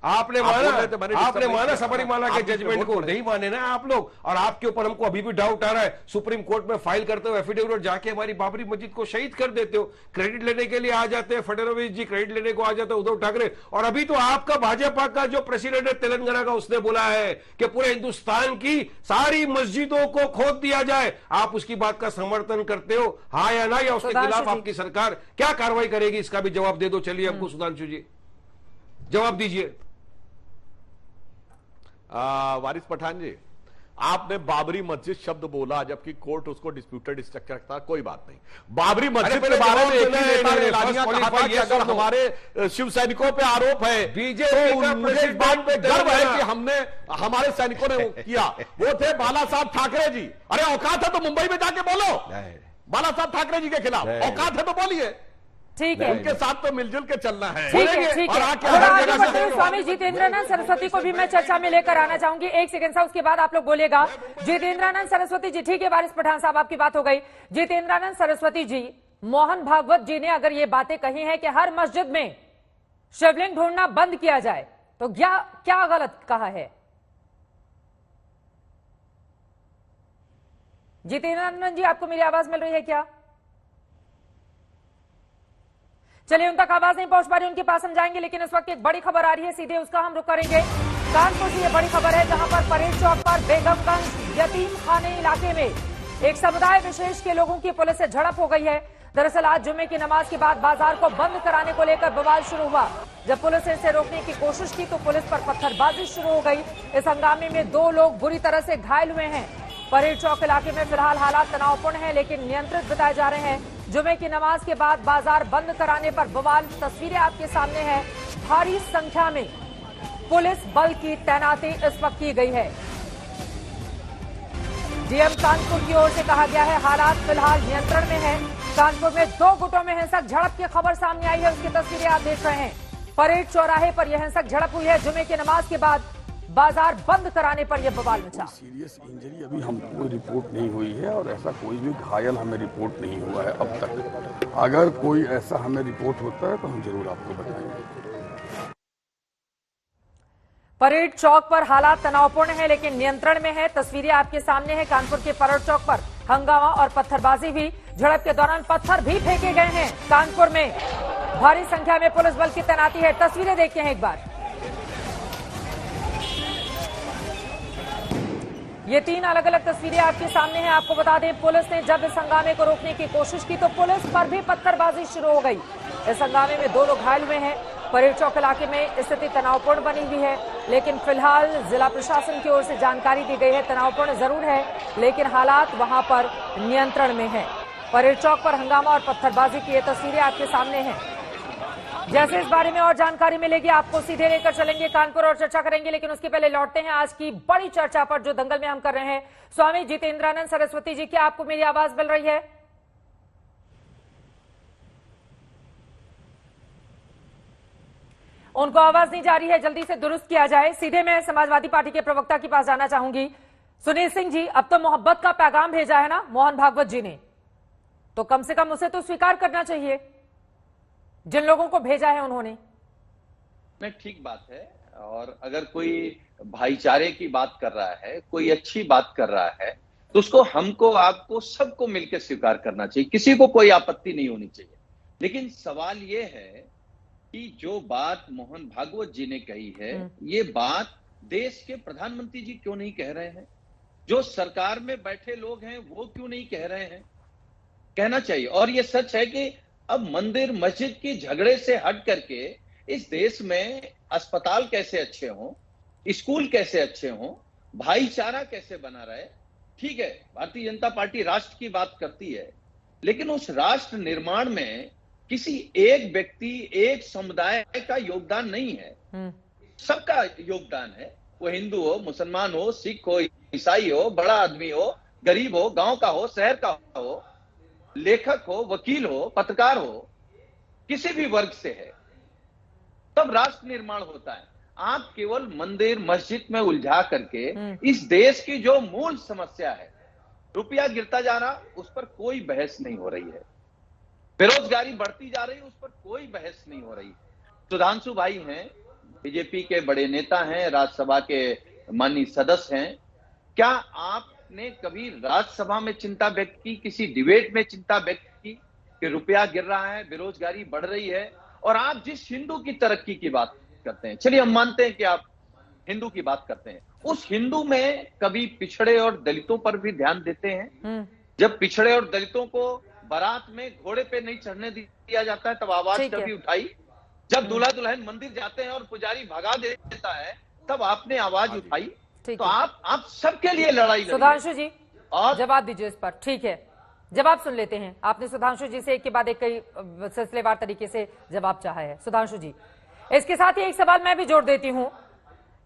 आपने माना सबरीमाला के जजमेंट को? नहीं माने ना आप लोग। और आपके ऊपर हमको अभी भी डाउट आ रहा है। सुप्रीम कोर्ट में फाइल करते हो एफिडेविट और जाके हमारी बाबरी मस्जिद को शहीद कर देते हो। क्रेडिट लेने के लिए आ जाते हैं फडणवीस जी, क्रेडिट लेने को आ जाते हैं उद्धव ठाकरे। और अभी तो आपका भाजपा का जो प्रेसिडेंट है तेलंगाना का, उसने बोला है कि पूरे हिंदुस्तान की सारी मस्जिदों को खोद दिया जाए। आप उसकी बात का समर्थन करते हो, हाँ या ना? या उसके खिलाफ आपकी सरकार क्या कार्रवाई करेगी, इसका भी जवाब दे दो। चलिए हमको सुधांशु जी जवाब दीजिए। वारिस पठान जी, आपने बाबरी मस्जिद शब्द बोला जबकि कोर्ट उसको डिस्प्यूटेड स्ट्रक्चर था। कोई बात नहीं। बाबरी मस्जिद के बारे में एक ही नेता ने एलानिया कहा था कि अगर हमारे शिव सैनिकों पे आरोप है तो मुझे इस बात पे गर्व है कि हमने हमारे सैनिकों ने किया। वो थे बाला साहब ठाकरे जी। अरे औकात है तो मुंबई में जाके बोलो बाला साहब ठाकरे जी के खिलाफ। औकात है तो बोलिए। ठीक है, उनके साथ तो मिलजुल के चलना है। ठीक है, ठीक है। स्वामी जितेंद्रानंद सरस्वती को भी मैं चर्चा में लेकर आना चाहूंगी। एक सेकंड सा, उसके बाद आप लोग बोलिएगा। जितेंद्रानंद सरस्वती जी, ठीक है, वारिस पठान साहब आपकी बात हो गई। जितेंद्रानंद सरस्वती जी, मोहन भागवत जी ने अगर ये बातें कही हैं कि हर मस्जिद में शिवलिंग ढूंढना बंद किया जाए, तो क्या गलत कहा है? जितेंद्रानंद जी, आपको मेरी आवाज मिल रही है क्या? चलिए, उन तक आवाज नहीं पहुंच पा रही, उनके पास हम जाएंगे। लेकिन इस वक्त एक बड़ी खबर आ रही है, सीधे उसका हम रुख करेंगे। कानपुर से ये बड़ी खबर है, जहां पर परेड चौक पर बेगमगंज यतीम खाने इलाके में एक समुदाय विशेष के लोगों की पुलिस से झड़प हो गई है। दरअसल आज जुम्मे की नमाज के बाद बाजार को बंद कराने को लेकर बवाल शुरू हुआ। जब पुलिस ने इसे रोकने की कोशिश की तो पुलिस पर पत्थरबाजी शुरू हो गई। इस हंगामे में 2 लोग बुरी तरह से घायल हुए हैं। परेड चौक इलाके में फिलहाल हालात तनावपूर्ण हैं, लेकिन नियंत्रित बताए जा रहे हैं। जुमे की नमाज के बाद बाजार बंद कराने पर बवाल। तस्वीरें आपके सामने हैं। भारी संख्या में पुलिस बल की तैनाती इस वक्त की गई है। डीएम कानपुर की ओर से कहा गया है हालात फिलहाल नियंत्रण में है। कानपुर में 2 गुटों में हिंसक झड़प की खबर सामने आई है, उसकी तस्वीरें आप देख रहे हैं। परेड चौराहे पर यह हिंसक झड़प हुई है। जुमे की नमाज के बाद बाजार बंद कराने पर यह बवाल मचा। सीरियस इंजरी अभी हमको रिपोर्ट नहीं हुई है और ऐसा कोई भी घायल हमें रिपोर्ट नहीं हुआ है अब तक। अगर कोई ऐसा हमें रिपोर्ट होता है तो हम जरूर आपको बताएंगे। परेड चौक पर हालात तनावपूर्ण है लेकिन नियंत्रण में है। तस्वीरें आपके सामने हैं। कानपुर के परेड चौक पर हंगामा और पत्थरबाजी हुई। झड़प के दौरान पत्थर भी फेंके गए हैं। कानपुर में भारी संख्या में पुलिस बल की तैनाती है। तस्वीरें देखते हैं एक बार। ये 3 अलग अलग तस्वीरें आपके सामने हैं। आपको बता दें, पुलिस ने जब इस हंगामे को रोकने की कोशिश की तो पुलिस पर भी पत्थरबाजी शुरू हो गई। इस हंगामे में 2 लोग घायल हुए हैं। परेड चौक इलाके में स्थिति तनावपूर्ण बनी हुई है, लेकिन फिलहाल जिला प्रशासन की ओर से जानकारी दी गई है तनावपूर्ण जरूर है लेकिन हालात वहां पर नियंत्रण में है। परेड चौक पर हंगामा और पत्थरबाजी की ये तस्वीरें आपके सामने हैं। जैसे इस बारे में और जानकारी मिलेगी आपको सीधे लेकर चलेंगे कानपुर और चर्चा करेंगे, लेकिन उसके पहले लौटते हैं आज की बड़ी चर्चा पर जो दंगल में हम कर रहे हैं। स्वामी जितेंद्रानंद सरस्वती जी, क्या आपको मेरी आवाज मिल रही है? उनको आवाज नहीं जा रही है, जल्दी से दुरुस्त किया जाए। सीधे मैं समाजवादी पार्टी के प्रवक्ता के पास जाना चाहूंगी। सुनील सिंह जी, अब तो मोहब्बत का पैगाम भेजा है ना मोहन भागवत जी ने, तो कम से कम उसे तो स्वीकार करना चाहिए जिन लोगों को भेजा है उन्होंने। नहीं, ठीक बात है। और अगर कोई भाईचारे की बात कर रहा है, कोई अच्छी बात कर रहा है, तो उसको हमको, आपको, सबको मिलकर स्वीकार करना चाहिए। किसी को कोई आपत्ति नहीं होनी चाहिए। लेकिन सवाल ये है कि जो बात मोहन भागवत जी ने कही है, ये बात देश के प्रधानमंत्री जी क्यों नहीं कह रहे हैं? जो सरकार में बैठे लोग हैं वो क्यों नहीं कह रहे हैं? कहना चाहिए। और ये सच है कि अब मंदिर मस्जिद की झगड़े से हट करके इस देश में अस्पताल कैसे अच्छे हों, स्कूल कैसे अच्छे हों, भाईचारा कैसे बना रहे। ठीक है, भारतीय जनता पार्टी राष्ट्र की बात करती है, लेकिन उस राष्ट्र निर्माण में किसी एक व्यक्ति, एक समुदाय का योगदान नहीं है, सबका योगदान है। वो हिंदू हो, मुसलमान हो, सिख हो, ईसाई हो, बड़ा आदमी हो, गरीब हो, गांव का हो, शहर का हो, लेखक हो, वकील हो, पत्रकार हो, किसी भी वर्ग से है, तब राष्ट्र निर्माण होता है। आप केवल मंदिर मस्जिद में उलझा करके इस देश की जो मूल समस्या है, रुपया गिरता जा रहा, उस पर कोई बहस नहीं हो रही है। बेरोजगारी बढ़ती जा रही, उस पर कोई बहस नहीं हो रही। सुधांशु भाई हैं, बीजेपी के बड़े नेता हैं, राज्यसभा के माननीय सदस्य हैं। क्या आपने कभी राज्यसभा में चिंता व्यक्त की, किसी डिबेट में चिंता व्यक्त की कि रुपया गिर रहा है, बेरोजगारी बढ़ रही है? और आप जिस हिंदू की तरक्की की बात करते हैं, चलिए हम मानते हैं कि आप हिंदू की बात करते हैं, उस हिंदू में कभी पिछड़े और दलितों पर भी ध्यान देते हैं? जब पिछड़े और दलितों को बारात में घोड़े पे नहीं चढ़ने दिया जाता है, तब आवाज कभी उठाई? जब दूल्हा दुल्हन मंदिर जाते हैं और पुजारी भगा देता है, तब आपने आवाज उठाई? तो आप सबके लिए लड़ाई लड़ी। सुधांशु जी और जवाब दीजिए इस पर। ठीक है, जवाब सुन लेते हैं। आपने सुधांशु जी से एक के बाद एक कई सिलसिलेवार तरीके से जवाब चाहा है। सुधांशु जी, इसके साथ ही एक सवाल मैं भी जोड़ देती हूं।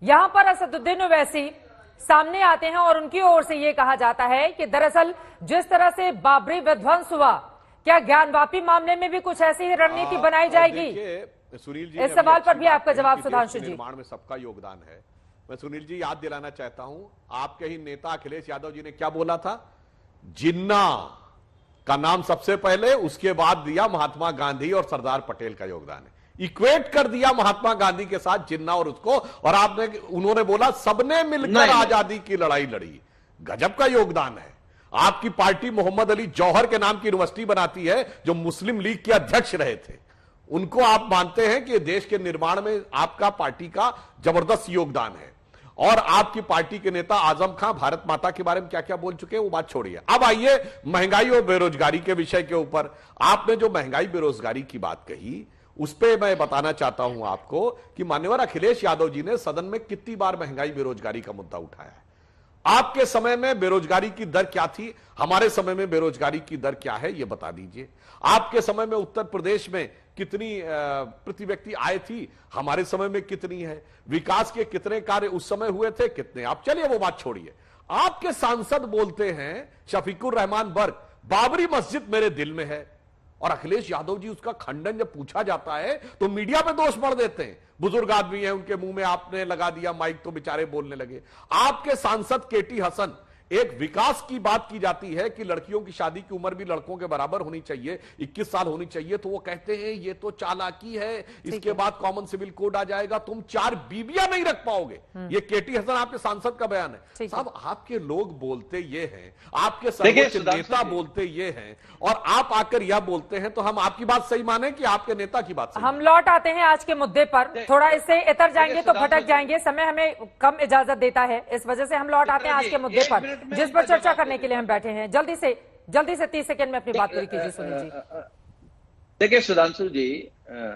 यहां पर असदुद्दीन ओवैसी सामने आते हैं और उनकी ओर से यह कहा जाता है कि दरअसल जिस तरह से बाबरी विध्वंस हुआ, क्या ज्ञानवापी मामले में भी कुछ ऐसी ही रणनीति बनाई जाएगी? सुनील जी, इस सवाल पर भी आपका जवाब सुधांशु जी। निर्माण में सबका योगदान है। मैं सुनील जी याद दिलाना चाहता हूं, आपके ही नेता अखिलेश यादव जी ने क्या बोला था? जिन्ना का नाम सबसे पहले, उसके बाद दिया महात्मा गांधी और सरदार पटेल का योगदान है। इक्वेट कर दिया महात्मा गांधी के साथ जिन्ना और उसको, और उन्होंने बोला सबने मिलकर आजादी की लड़ाई लड़ी। गजब का योगदान है। आपकी पार्टी मोहम्मद अली जौहर के नाम की यूनिवर्सिटी बनाती है, जो मुस्लिम लीग के अध्यक्ष रहे थे। उनको आप मानते हैं कि देश के निर्माण में आपका पार्टी का जबरदस्त योगदान है। और आपकी पार्टी के नेता आजम खां भारत माता के बारे में क्या क्या बोल चुके हैं, वो बात छोड़िए। अब आइए महंगाई और बेरोजगारी के विषय के ऊपर। आपने जो महंगाई बेरोजगारी की बात कही, उस पर मैं बताना चाहता हूं आपको कि मान्यवर अखिलेश यादव जी ने सदन में कितनी बार महंगाई बेरोजगारी का मुद्दा उठाया है। आपके समय में बेरोजगारी की दर क्या थी, हमारे समय में बेरोजगारी की दर क्या है, यह बता दीजिए। आपके समय में उत्तर प्रदेश में कितनी प्रति व्यक्ति आय थी, हमारे समय में कितनी है? विकास के कितने कार्य उस समय हुए थे, कितने? आप चलिए वो बात छोड़िए। आपके सांसद बोलते हैं शफीकुर रहमान बर्क, बाबरी मस्जिद मेरे दिल में है, और अखिलेश यादव जी उसका खंडन जब पूछा जाता है तो मीडिया पे दोष बढ़ देते हैं। बुजुर्ग आदमी है, उनके मुंह में आपने लगा दिया माइक तो बेचारे बोलने लगे। आपके सांसद केटी हसन, एक विकास की बात की जाती है कि लड़कियों की शादी की उम्र भी लड़कों के बराबर होनी चाहिए, 21 साल होनी चाहिए, तो वो कहते हैं ये तो चालाकी है, इसके बाद कॉमन सिविल कोड आ जाएगा, तुम 4 बीबियां नहीं रख पाओगे। ये केटी हसन आपके सांसद का बयान है। साहब, आपके लोग बोलते ये हैं, आपके सर्वोच्च नेता बोलते ये हैं, और आप आकर यह बोलते हैं, तो हम आपकी बात सही माने कि आपके नेता की बात सही? हम लौट आते हैं आज के मुद्दे पर। थोड़ा इससे इतर जाएंगे तो भटक जाएंगे, समय हमें कम इजाजत देता है, इस वजह से हम लौट आते हैं आज के मुद्दे पर, जिस पर चर्चा करने के लिए हम बैठे हैं। जल्दी से 30 सेकंड में अपनी बात पूरी कीजिए सुनील जी। देखिए सुधांशु जी,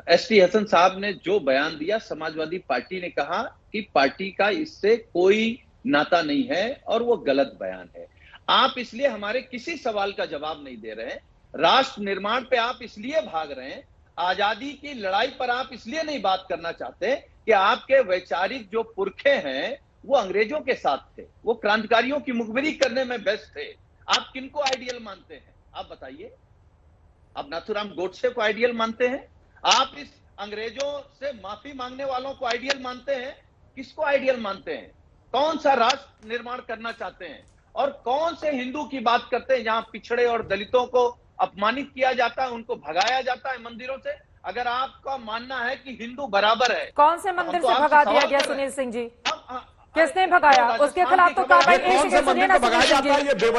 एसटी हसन साहब ने जो बयान दिया, समाजवादी पार्टी ने कहा कि पार्टी का इससे कोई नाता नहीं है और वो गलत बयान है। आप इसलिए हमारे किसी सवाल का जवाब नहीं दे रहे हैं। राष्ट्र निर्माण पे आप इसलिए भाग रहे हैं, आजादी की लड़ाई पर आप इसलिए नहीं बात करना चाहते कि आपके वैचारिक जो पुरखे हैं वो अंग्रेजों के साथ थे, वो क्रांतिकारियों की मुखबिरी करने में व्यस्त थे। आप किनको आइडियल मानते हैं, आप बताइए? आप नाथूराम गोडसे को आइडियल मानते हैं? आप इस अंग्रेजों से माफी मांगने वालों को आइडियल मानते हैं? किसको आइडियल मानते हैं? कौन सा राष्ट्र निर्माण करना चाहते हैं? और कौन से हिंदू की बात करते हैं जहां पिछड़े और दलितों को अपमानित किया जाता है, उनको भगाया जाता है मंदिरों से? अगर आपका मानना है कि हिंदू बराबर है, कौन से मंदिर से भगा दिया गया सुनील सिंह जी? किसने भगाया? उसके खिलाफ तो कार्रवाई नहीं सुनिए ना सुनील सिंह जी।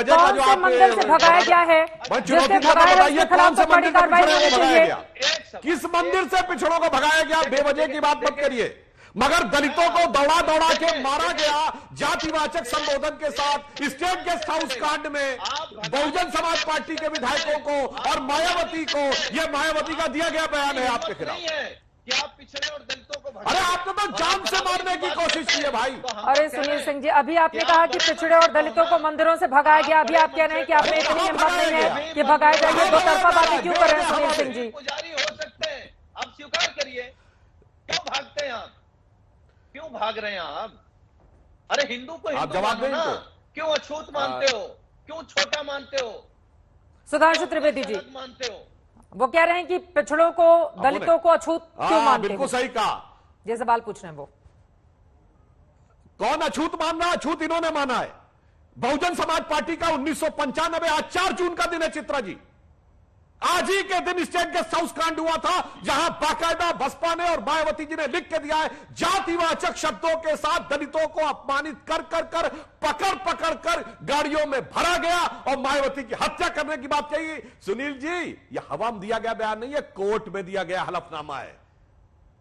कौन से मंदिर से भगाया गया है? जिसने भगाया उसके खिलाफ तो बड़ी कार्रवाई होनी चाहिए। किस मंदिर से पिछड़ों को भगाया गया? बेवजह की बात मत करिए। मगर दलितों को दौड़ा दौड़ा के मारा गया जातिवाचक संबोधन के साथ स्टेट गेस्ट हाउस कांड में बहुजन समाज पार्टी के विधायकों को और मायावती को, यह मायावती का दिया गया बयान है आपके खिलाफ। क्या पिछड़े और दलितों को अरे आपने तो जान से मारने की कोशिश की है भाई। अरे सुनील सिंह जी, अभी आपने कहा कि पिछड़े और दलितों को मंदिरों से भगाया गया, अभी आप कह रहे हैं कि आप में इतनी हिम्मत नहीं है कि भगाए जाइए। दो तरफा बातें क्यों कर रहे हैं सुनील सिंह जी? पुजारी हो सकते हैं, आप स्वीकार करिए। क्यों भागते हैं आप? क्यों भाग रहे हैं आप? अरे हिंदू को आप हिंदू जवाब मानो दें ना, इनको। क्यों अछूत मानते हो? क्यों छोटा मानते हो? सुधांशु त्रिवेदी जी मानते हो? वो कह रहे हैं कि पिछड़ों को, दलितों को अछूत क्यों मानते हो? बिल्कुल सही कहा। ये सवाल पूछ रहे हैं वो। कौन अछूत मान रहा? अछूत इन्होंने माना है। बहुजन समाज पार्टी का 1995 आज 4 जून का दिन है चित्रा जी। आज ही के दिन स्टेट गेस्ट हाउस कांड हुआ था, जहां बाकायदा बसपा ने और मायावती जी ने लिख के दिया है, जातिवाचक शब्दों के साथ दलितों को अपमानित कर पकड़ कर गाड़ियों में भरा गया और मायावती की हत्या करने की बात कही। सुनील जी, यह हवा में दिया गया बयान नहीं है, कोर्ट में दिया गया हलफनामा है।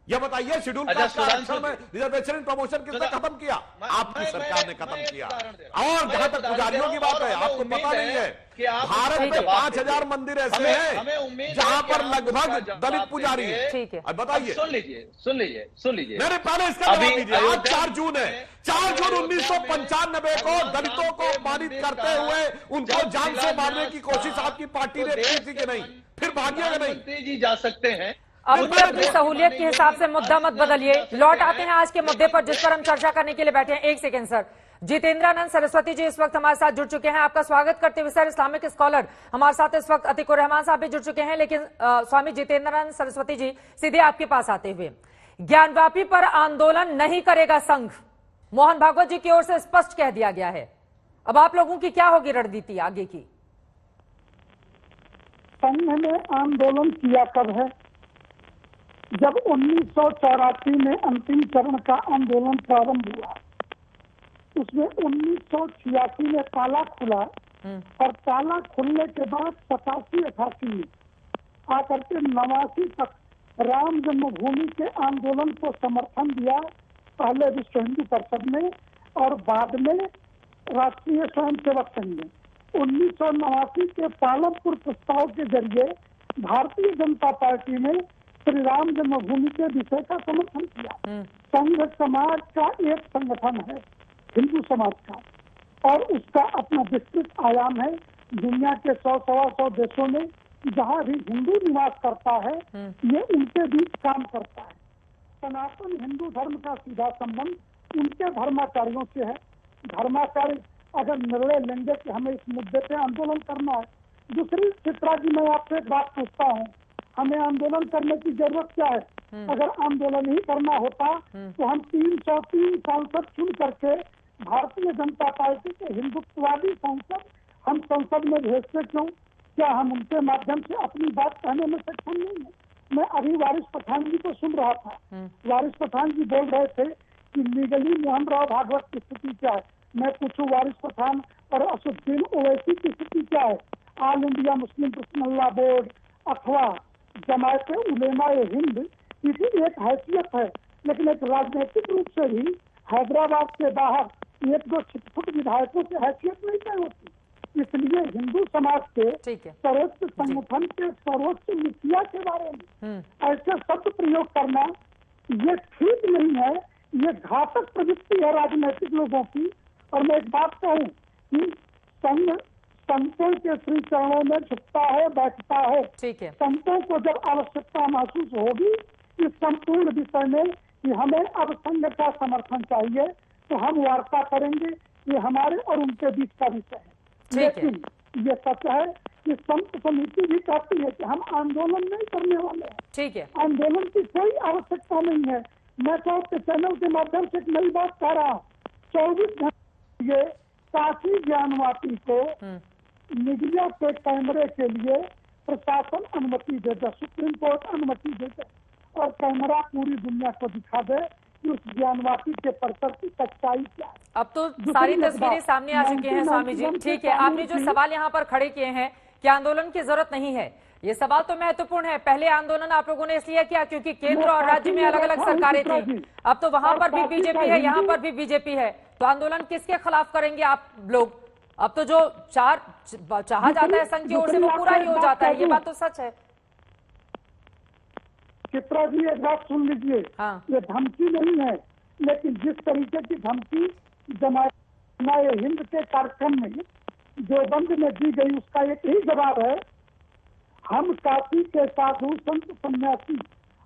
यह बताइए, शेड्यूल कास्ट का आरक्षण में रिजर्वेशन प्रमोशन किसने खत्म किया? आपकी सरकार ने खत्म किया। और जहां तक पुजारियों की बात है, आपको पता नहीं है भारत में 5000 मंदिर ऐसे हैं जहां पर लगभग दलित पुजारी है। ठीक है, बताइए। सुन लीजिए। मेरे पहले इसका जवाब दीजिए। आज 4 जून है, 4 जून 1995 को दलितों को अपमानित करते हुए उनको जान से मारने की कोशिश आपकी पार्टी ने की थी कि नहीं? फिर भागिएगा नहीं। मंत्री जी जा सकते हैं। अब अपनी सहूलियत के हिसाब से मुद्दा मत बदलिए। लौट आते हैं आज के मुद्दे पर जिस पर हम चर्चा करने के लिए बैठे हैं। एक सेकेंड सर, जितेंद्रानंद सरस्वती जी इस वक्त हमारे साथ जुड़ चुके हैं। आपका स्वागत करते हुए सर, इस्लामिक स्कॉलर हमारे साथ इस वक्त अतीकुर रहमान साहब भी जुड़ चुके हैं। लेकिन स्वामी जितेंद्रानंद सरस्वती जी, सीधे आपके पास आते हुए, ज्ञानवापी पर आंदोलन नहीं करेगा संघ, मोहन भागवत जी की ओर से स्पष्ट कह दिया गया है। अब आप लोगों की क्या होगी रणनीति आगे की? संघ ने आंदोलन किया कब है? जब 1984 में अंतिम चरण का आंदोलन प्रारंभ हुआ, उसमें 1986 में ताला खुला और ताला खुलने के बाद 87-88 में आकर के 89 तक राम जन्मभूमि के आंदोलन को समर्थन दिया, पहले विश्व हिंदू परिषद ने और बाद में राष्ट्रीय स्वयंसेवक संघ ने। 1989 के पालमपुर प्रस्ताव के जरिए भारतीय जनता पार्टी ने श्री राम जन्मभूमि के विषय का समर्थन किया। संघ समाज का एक संगठन है, हिंदू समाज का, और उसका अपना विस्तृत आयाम है। दुनिया के 100-125 देशों में जहाँ भी हिंदू निवास करता है, ये उनके बीच काम करता है। सनातन हिंदू धर्म का सीधा संबंध उनके धर्माचार्यों से है। धर्माचार्य अगर निर्णय लेंगे कि हमें इस मुद्दे पे आंदोलन करना है। दूसरी चित्रा जी, मैं आपसे एक बात पूछता हूँ, हमें आंदोलन करने की जरूरत क्या है? अगर आंदोलन ही करना होता तो हम 303 सांसद चुन करके भारतीय जनता पार्टी के हिंदुत्ववादी सांसद हम संसद में भेजते क्यों? क्या हम उनके माध्यम से अपनी बात कहने में सक्षम नहीं है? मैं अभी वारिस पठान जी को सुन रहा था। वारिस पठान जी बोल रहे थे कि लीगली मोहन राव भागवत की स्थिति क्या है। मैं पूछूं, वारिस पठान और असुद्दीन ओवैसी की स्थिति क्या है? All India Muslim personal law board अथवा जमायत उलेमा हिंद की एक हैसियत है, लेकिन एक राजनीतिक रूप से भी हैदराबाद के बाहर 1-2 छिटपुट विधायकों से हैसियत नहीं तय होती। इसलिए हिंदू समाज के सर्वोच्च संगठन के सर्वोच्च मुखिया के बारे में ऐसे शब्द प्रयोग करना ये ठीक नहीं है। ये घातक प्रवृत्ति है राजनीतिक लोगों की। और मैं एक बात कहूँ कि संघ संतों के श्री चरणों में झुकता है, बैठता है। ठीक है। संतों को जब आवश्यकता महसूस होगी इस संपूर्ण विषय में कि हमें अब संघ का समर्थन चाहिए, तो हम वार्ता करेंगे। ये हमारे और उनके बीच का विषय है। लेकिन ये सच है कि संत समिति भी कहती है कि हम आंदोलन नहीं करने वाले हैं। ठीक है। आंदोलन की कोई आवश्यकता नहीं है। मैं तो आपके चैनल के माध्यम से एक नई बात कह रहा हूँ। 24 घंटे ये काशी ज्ञानवापी को मीडिया के कैमरे के लिए प्रशासन अनुमति दे दे, सुप्रीम कोर्ट अनुमति दे दे और कैमरा पूरी दुनिया को दिखा दे कि उस ज्ञानवापी के परिसर की सच्चाई क्या है। अब तो सारी तस्वीरें सामने आ चुकी हैं स्वामी जी। ठीक है, आपने जो सवाल यहाँ पर खड़े किए हैं कि आंदोलन की जरूरत नहीं है, ये सवाल तो महत्वपूर्ण है। पहले आंदोलन आप लोगों ने इसलिए किया क्योंकि केंद्र और राज्य में अलग अलग सरकारें थी। अब तो वहां पर भी बीजेपी है, यहाँ पर भी बीजेपी है, तो आंदोलन किसके खिलाफ करेंगे आप लोग? अब तो जो चाहा जाता है संघ की ओर से वो पूरा ही हो जाता है। ये बात तो सच है। चित्रा जी एक बात सुन लीजिए, ये धमकी नहीं है, लेकिन जिस तरीके की धमकी जमाए हिंद के कार्यक्रम में देवबंद में दी गई, उसका एक ही जवाब है, हम काशी के साधु संत सन्यासी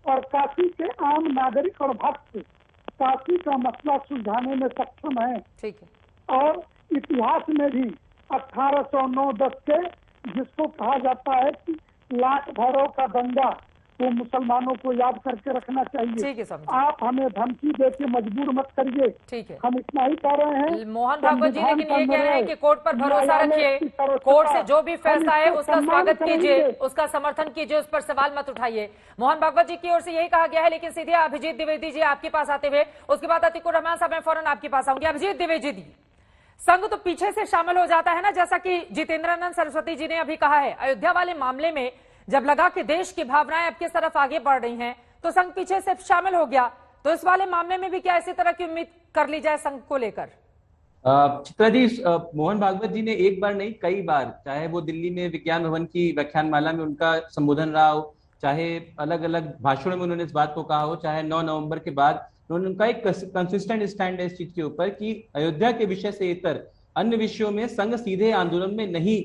और काशी के आम नागरिक और भक्त काशी का मसला सुलझाने में सक्षम है। ठीक है। और इतिहास में भी 1809-10 के जिसको कहा जाता है कि लाख भैरव का दंगा, वो मुसलमानों को याद करके रखना चाहिए। ठीक है, आप हमें धमकी दे के मजबूर मत करिए। ठीक है, हम इतना ही कह रहे हैं। मोहन भागवत जी लेकिन ये कह रहे हैं कि कोर्ट पर भरोसा रखिए, कोर्ट से जो भी फैसला है उसका स्वागत कीजिए, उसका समर्थन कीजिए, उस पर सवाल मत उठाइए। मोहन भागवत जी की ओर से यही कहा गया है। लेकिन सीधे अभिजीत द्विवेदी जी आपके पास आते हुए, उसके बाद अतिकुर रहमान साहब, मैं फौरन आपके पास आऊंगी। अभिजीत द्विवेदी जी, संघ तो पीछे से शामिल हो जाता है ना, जैसा कि जितेंद्रानंद सरस्वती जी ने अभी कहा है। अयोध्या वाले मामले में जब लगा कि देश की भावनाएं अब किस तरफ आगे बढ़ रही हैं, तो संघ पीछे से शामिल हो गया। तो इस वाले मामले में भी क्या इसी तरह की उम्मीद कर ली जाए संघ को लेकर? चित्रा जी, मोहन भागवत जी ने एक बार नहीं कई बार, चाहे वो दिल्ली में विज्ञान भवन की व्याख्यानमाला में उनका संबोधन रहा हो, चाहे अलग अलग भाषणों में उन्होंने इस बात को कहा हो, चाहे 9 नवंबर के बाद उनका एक कंसिस्टेंट स्टैंड है इस चीज के ऊपर कि अयोध्या के विषय से इतर अन्य विषयों में संघ सीधे आंदोलन में नहीं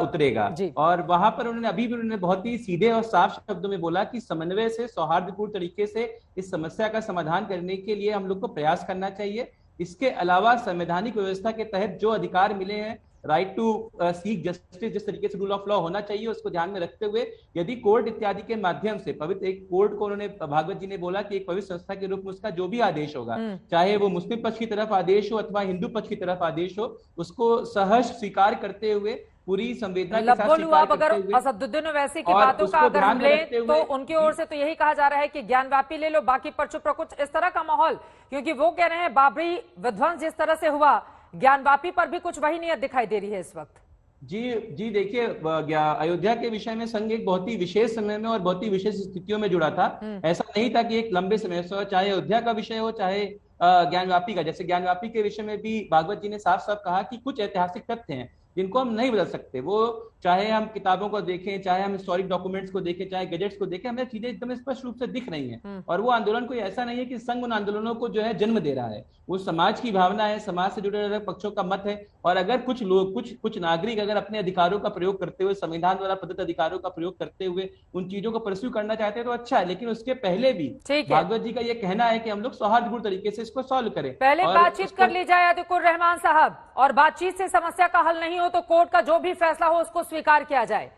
उतरेगा। और वहां पर उन्होंने बहुत ही सीधे और साफ शब्दों में बोला कि समन्वय से, सौहार्दपूर्ण तरीके से इस समस्या का समाधान करने के लिए हम लोग को प्रयास करना चाहिए। इसके अलावा संवैधानिक व्यवस्था के तहत जो अधिकार मिले हैं, राइट टू सीक जस्टिस, जिस तरीके से रूल ऑफ लॉ होना चाहिए, उसको ध्यान में रखते हुए यदि कोर्ट इत्यादि के माध्यम से पवित्र एक कोर्ट को उन्होंने, भागवत जी ने बोला कि एक पवित्र संस्था के रूप में उसका जो भी आदेश होगा, चाहे वो मुस्लिम पक्ष की तरफ आदेश हो अथवा हिंदू पक्ष की तरफ आदेश हो, उसको सहर्ष स्वीकार करते हुए, पूरी संवेदना के साथ स्वीकार अगर असदुद्दीन ओवैसी की बातों का अगर हम लें तो उनकी ओर से तो यही कहा जा रहा है कि ज्ञानवापी ले लो, बाकी पर चुप रहो, कुछ इस तरह का माहौल, क्योंकि वो कह रहे हैं बाबरी विध्वंस जिस तरह से हुआ, ज्ञानवापी पर भी कुछ वही नीयत दिखाई दे रही है इस वक्त। जी देखिए, अयोध्या के विषय में संघ एक बहुत ही विशेष समय में और बहुत ही विशेष स्थितियों में जुड़ा था। ऐसा नहीं था कि एक लंबे समय से, चाहे अयोध्या का विषय हो चाहे ज्ञानवापी का। जैसे ज्ञानवापी के विषय में भी भागवत जी ने साफ साफ कहा कि कुछ ऐतिहासिक तथ्य हैं जिनको हम नहीं बदल सकते, वो चाहे हम किताबों को देखें, चाहे हम हिस्टोरिक डॉक्यूमेंट्स को देखें, चाहे गैजेट्स को देखें, हमें चीजें एकदम स्पष्ट रूप से दिख रही हैं। और वो आंदोलन कोई ऐसा नहीं है कि संघ उन आंदोलनों को जो है जन्म दे रहा है, वो समाज की भावना है, समाज से जुड़े अलग पक्षों का मत है। और अगर कुछ लोग, कुछ नागरिक अगर अपने अधिकारों का प्रयोग करते हुए, संविधान द्वारा प्रदत्त अधिकारों का प्रयोग करते हुए उन चीजों को परस्यू करना चाहते हैं तो अच्छा है, लेकिन उसके पहले भी भागवत जी का ये कहना है कि हम लोग सौहार्दपूर्ण तरीके से इसको सॉल्व करें। पहले बातचीत कर ली जाए अतिकुर रहमान साहब, और बातचीत से समस्या का हल नहीं हो तो कोर्ट का जो भी फैसला हो उसको स्वीकार किया जाए।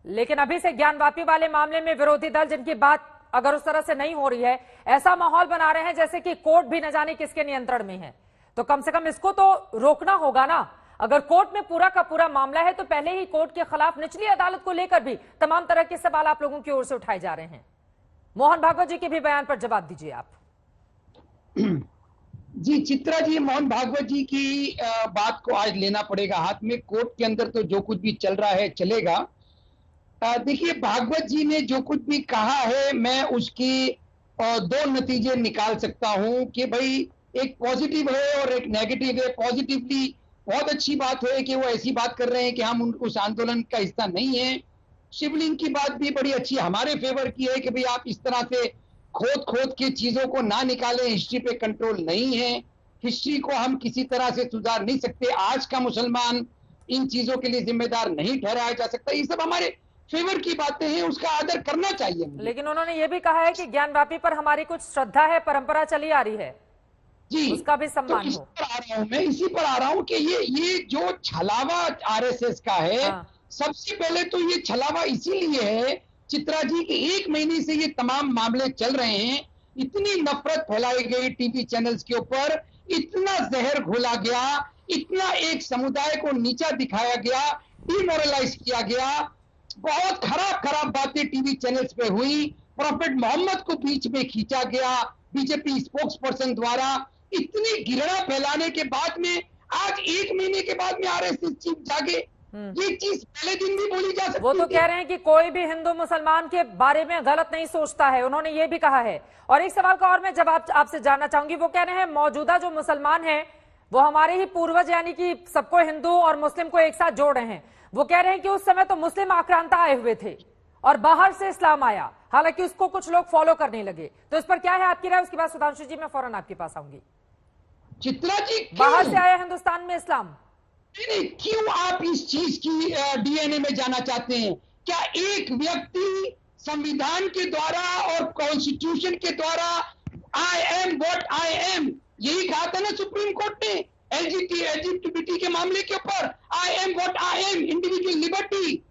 लेकिन अभी से ज्ञानवापी वाले मामले में विरोधी दल जिनकी बात अगर उस तरह से नहीं हो रही है, ऐसा माहौल बना रहे हैं जैसे कि कोर्ट भी न जाने किसके नियंत्रण में है, तो कम से कम इसको तो रोकना होगा ना। अगर कोर्ट में पूरा का पूरा मामला है तो पहले ही कोर्ट के खिलाफ निचली अदालत को लेकर भी तमाम तरह के सवाल आप लोगों की ओर से उठाए जा रहे हैं। मोहन भागवत जी के भी बयान पर जवाब दीजिए आप। जी चित्रा जी, मोहन भागवत जी की बात को आज लेना पड़ेगा हाथ में। कोर्ट के अंदर तो जो कुछ भी चल रहा है चलेगा। देखिए, भागवत जी ने जो कुछ भी कहा है, मैं उसकी 2 नतीजे निकाल सकता हूं कि भाई एक पॉजिटिव है और एक नेगेटिव है। पॉजिटिवली बहुत अच्छी बात है कि वो ऐसी बात कर रहे हैं कि हम उस आंदोलन का हिस्सा नहीं है। शिवलिंग की बात भी बड़ी अच्छी हमारे फेवर की है कि भाई आप इस तरह से खोद के चीजों को ना निकालें, हिस्ट्री पे कंट्रोल नहीं है, हिस्ट्री को हम किसी तरह से सुधार नहीं सकते, आज का मुसलमान इन चीजों के लिए जिम्मेदार नहीं ठहराया जा सकता। ये सब हमारे फेवर की बातें हैं, उसका आदर करना चाहिए। लेकिन उन्होंने ये भी कहा है कि ज्ञानवापी पर हमारी कुछ श्रद्धा है, परंपरा चली आ रही है, जी उसका भी सम्मान तो इसी पर आ रहा हूं कि ये जो छलावा आरएसएस का है, सबसे पहले तो ये छलावा इसीलिए है चित्रा जी कि 1 महीने से ये तमाम मामले चल रहे हैं, इतनी नफरत फैलाई गई टीवी चैनल्स के ऊपर, इतना जहर घोला गया, इतना एक समुदाय को नीचा दिखाया गया, डिमोरलाइज किया गया, बहुत खराब बातें टीवी चैनल्स पे हुई, प्रॉफेट मोहम्मद को बीच में खींचा गया बीजेपी स्पोक्स पर्सन द्वारा। इतनी घृणा फैलाने के बाद में आज 1 महीने के बाद में आरएसएस चीफ जागे, ये चीज पहले दिन भी बोली जा सकती। वो तो कह रहे हैं कि कोई भी हिंदू मुसलमान के बारे में गलत नहीं सोचता है, उन्होंने ये भी कहा है। और एक सवाल का और मैं जवाब आपसे जानना चाहूंगी, वो कह रहे हैं मौजूदा जो मुसलमान हैं वो हमारे ही पूर्वज, यानी कि सबको हिंदू और मुस्लिम को एक साथ जोड़ रहे हैं। वो कह रहे हैं कि उस समय तो मुस्लिम आक्रांता आए हुए थे और बाहर से इस्लाम आया, हालांकि उसको कुछ लोग फॉलो करने लगे। तो इस पर क्या है आपकी राय? उसके बाद सुधांशु जी मैं फौरन आपके पास आऊंगी। चित्रा जी, बाहर से आया हिंदुस्तान में इस्लाम, नहीं, क्यों आप इस चीज की डीएनए में जाना चाहते हैं? क्या एक व्यक्ति संविधान के द्वारा और कॉन्स्टिट्यूशन के द्वारा I am what I M, यही कहा था ना सुप्रीम कोर्ट ने एलजीबीटी के मामले के ऊपर, I am what I M, individual liberty,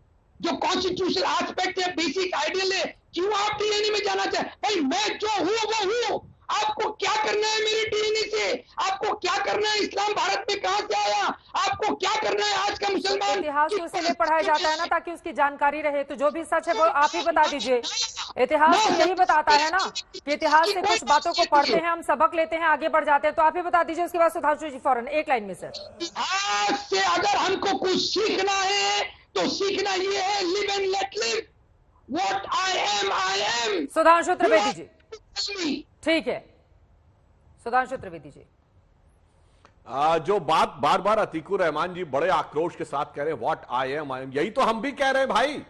जो कॉन्स्टिट्यूशनल एस्पेक्ट है, बेसिक आइडियल है। क्यों आप डीएनए में जाना चाहते? भाई मैं जो हूं वो हूं, आपको क्या करना है मेरे डीएनए से? आपको क्या करना है? इस्लाम भारत में कहां से आया? आपको क्या करना है? आज का मुसलमान इतिहास तो उसे पढ़ाया जाता है ना ताकि उसकी जानकारी रहे, तो जो भी सच है वो आप ही बता दीजिए। इतिहास तो यही बताता है ना कि इतिहास से कुछ बातों को पढ़ते हैं, हम सबक लेते हैं, आगे बढ़ जाते हैं। तो आप ही बता दीजिए, उसके बाद सुधांशु जी फौरन एक लाइन में। सर, आज से अगर हमको कुछ सीखना है तो सीखना ये है, live and let live, what I am. Sudhanshu Trivedi ji, ठीक है। सुधांशु त्रिवेदी जी, जो बात बार बार अतीकुर रहमान जी बड़े आक्रोश के साथ कह रहे हैं, व्हाट आई एम, यही तो हम भी कह रहे हैं भाई।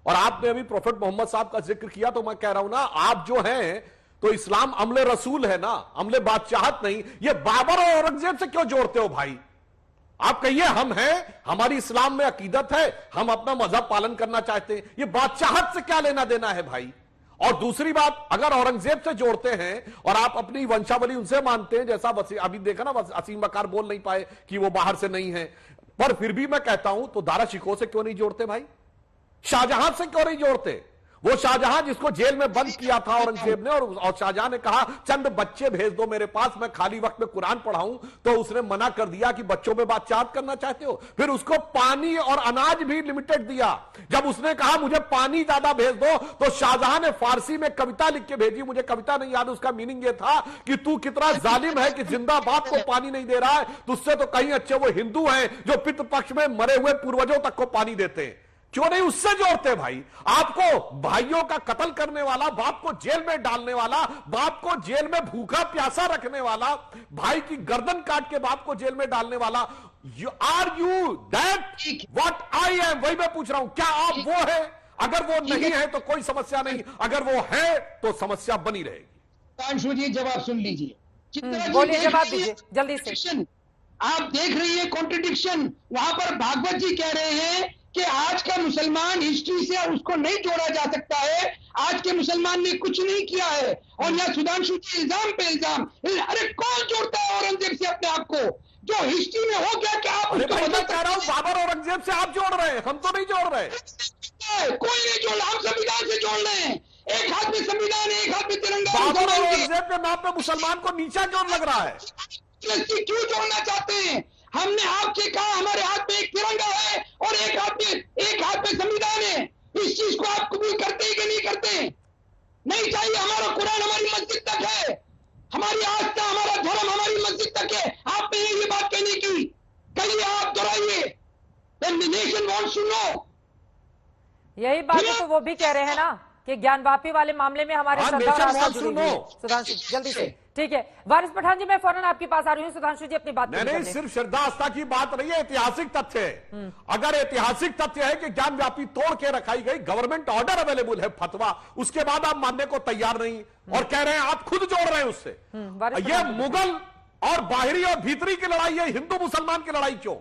और आपने अभी प्रोफेट मोहम्मद साहब का जिक्र किया, तो मैं कह रहा हूं ना, आप जो हैं तो इस्लाम अमले रसूल है ना, अमले बादशाहत नहीं। ये बाबर और औरंगजेब से क्यों जोड़ते हो भाई? आप कहिए हम हैं, हमारी इस्लाम में अकीदत है, हम अपना मजहब पालन करना चाहते हैं, ये बादशाहत से क्या लेना देना है भाई? और दूसरी बात, अगर औरंगजेब से जोड़ते हैं और आप अपनी वंशावली उनसे मानते हैं, जैसा अभी देखा ना, असीम बकार बोल नहीं पाए कि वो बाहर से नहीं है, पर फिर भी मैं कहता हूं, तो दारा शिकोह से क्यों नहीं जोड़ते भाई? शाहजहां से क्यों नहीं जोड़ते? वो शाहजहां जिसको जेल में बंद किया था औरंगजेब ने, और शाहजहां ने कहा चंद बच्चे भेज दो मेरे पास, मैं खाली वक्त में कुरान पढ़ाऊं, तो उसने मना कर दिया कि बच्चों में बातचीत करना चाहते हो। फिर उसको पानी और अनाज भी लिमिटेड दिया। जब उसने कहा मुझे पानी ज्यादा भेज दो, तो शाहजहां ने फारसी में कविता लिख के भेजी, मुझे कविता नहीं याद, उसका मीनिंग ये था कि तू कितना जालिम है कि जिंदा बाप को पानी नहीं दे रहा है, तुझसे तो कहीं अच्छे वो हिंदू हैं जो पितृपक्ष में मरे हुए पूर्वजों तक को पानी देते हैं। क्यों नहीं उससे जोड़ते भाई? आपको भाइयों का कत्ल करने वाला, बाप को जेल में डालने वाला, बाप को जेल में भूखा प्यासा रखने वाला, भाई की गर्दन काट के बाप को जेल में डालने वाला, are you that what I am? वही मैं पूछ रहा हूं, क्या आप वो है? अगर वो नहीं है तो कोई समस्या नहीं, अगर वो है तो समस्या बनी रहेगी। सुधांशु जी जवाब सुन लीजिए। बोलिए, जवाब दीजिए जल्दी से। आप देख रही है कॉन्ट्रडिक्शन। वहां पर भागवत जी कह रहे हैं कि आज का मुसलमान हिस्ट्री से उसको नहीं जोड़ा जा सकता है, आज के मुसलमान ने कुछ नहीं किया है। और यहाँ सुधांशु जी इल्जाम पे इल्जाम, अरे कौन जोड़ता है औरंगजेब से अपने आप को? जो हिस्ट्री में हो गया, क्या आप उसको बता कह रहा हूं? बाबर औरंगजेब से आप जोड़ रहे हैं, हम तो नहीं जोड़ रहे। कोई नहीं जोड़ रहा, हम संविधान से जोड़ रहे हैं। एक हाथ में संविधान है, एक हाथ में तिरंगा। बाबर और औरंगजेब के नाम पे मुसलमान को नीचा क्यों लग रहा है? क्यों जोड़ना चाहते हैं? हमने आपसे कहा हमारे हाथ में एक तिरंगा है और एक हाथ में संविधान है। इस चीज को आप कबूल करते हैं कि नहीं करते? नहीं चाहिए। हमारा कुरान हमारी मस्जिद तक है, हमारी आस्था, हमारा धर्म हमारी मस्जिद तक है। आपने ये बात कहने की, कहिए, आप दोहराइए। Nation wants to know. यही बात है, तो वो भी कह रहे हैं ना कि ज्ञानवापी वाले मामले में हमारे श्रद्धा और आस्था जुड़ी हुई है। सुधांशु जल्दी से, ठीक है। वारिस पठान जी, मैं फौरन आपके पास आ रही हूँ। सुधांशु जी अपनी बात नहीं, सिर्फ श्रद्धा आस्था की बात नहीं है, ऐतिहासिक तथ्य है। अगर ऐतिहासिक तथ्य है कि ज्ञानव्यापी तोड़ के रखाई गई, गवर्नमेंट ऑर्डर अवेलेबल है, फतवा, उसके बाद आप मानने को तैयार नहीं और कह रहे हैं आप खुद जोड़ रहे हैं उससे। ये मुगल और बाहरी और भीतरी की लड़ाई है, हिंदू मुसलमान की लड़ाई क्यों?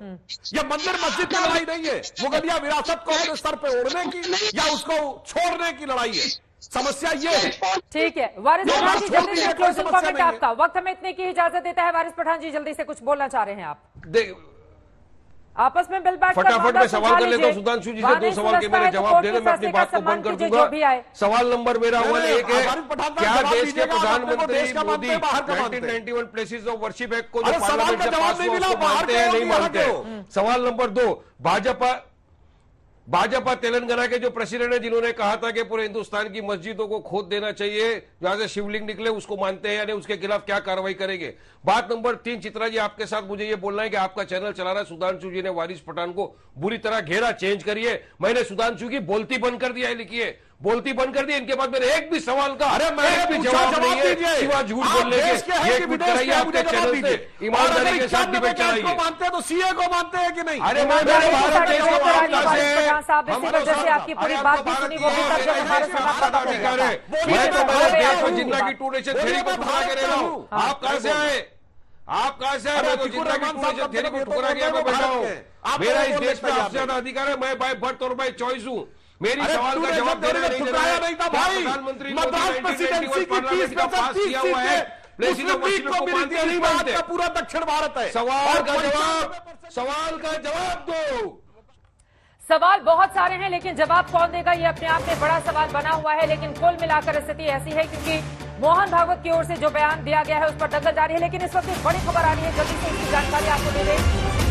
ये मंदिर मस्जिद की लड़ाई नहीं है, मुगलिया विरासत को अपने सर पे ओढ़ने की या उसको छोड़ने की लड़ाई है। समस्या ये है। ठीक है वारिस पठान जी, जल्दी से क्लोजिंग कमेंट आपका। वक्त हमें इतने की इजाजत देता है। वारिस पठान जी जल्दी से कुछ बोलना चाह रहे हैं आप? आपस में बिल बैठ फटाफट में सवाल कर लेता हूं सुधांशु जी से। 2 सवाल के मेरे जवाब दे दें, मैं अपनी बात को बंद कर दूंगा। सवाल नंबर मेरा हुआ एक है, क्या देश के प्रधानमंत्री Modi 1991 places of worship act को जो पार्लियामेंट से पास हुआ उसको मानते हैं नहीं मानते? सवाल नंबर 2, भाजपा तेलंगाना के जो प्रेसिडेंट है जिन्होंने कहा था कि पूरे हिंदुस्तान की मस्जिदों को खोद देना चाहिए, जहां से शिवलिंग निकले, उसको मानते हैं या नहीं? उसके खिलाफ क्या कार्रवाई करेंगे? बात नंबर 3, चित्रा जी आपके साथ मुझे ये बोलना है कि आपका चैनल चला रहा है, सुधांशु जी ने वारिस पठान को बुरी तरह घेरा, चेंज करिए। मैंने सुधांशु की बोलती बंद कर दिया है, लिखिए बोलती बंद कर दी। इनके पास मेरे एक भी सवाल का अरे मैंने एक भी पूछा, जवाब जवाब नहीं है, दीजिए। सिवा झूठ आप बोलने देश के। के हैं ये कि कुछ विदेश कराइए के हैं, आपके मुझे जवाब चैनल से, दीजिए। ईमानदारी के साथ डिबेट को कराइए। मानते हैं तो सीए को मानते हैं कि नहीं? अरे मैं मेरे भारत देश को आपकी पूरी बात भी सुनी, वो भी तब जब हमारे अधिकार है। मैं तो मेरे देश में जिंदा की टू नेशन थ्योरी को ठुकरा के रह रहा हूँ। आप कहां से आए? आप कहां से आए? मैं तो जिंदा की टू नेशन थ्योरी को ठुकरा के मैं बैठा हूँ। मेरा इस देश में आपसे ज्यादा अधिकार है। मैं बाय बर्थ और बाय चॉइस हूँ। मेरी सवाल का जवाब देना नहीं था भाई। प्रधानमंत्री मद्रास प्रेसिडेंसी की 30 में 30 सीटें मुस्लिम लीग को मिली थी, नहीं मानते। पूरा दक्षिण भारत है। सवाल का जवाब दो। सवाल बहुत सारे हैं, लेकिन जवाब कौन देगा ये अपने आप में बड़ा सवाल बना हुआ है। लेकिन कुल मिलाकर स्थिति ऐसी है, क्योंकि मोहन भागवत की ओर से जो बयान दिया गया है उस पर दंगल जारी है। लेकिन इस वक्त एक बड़ी खबर आ रही है, जल्दी से इसकी जानकारी आपको दे दें।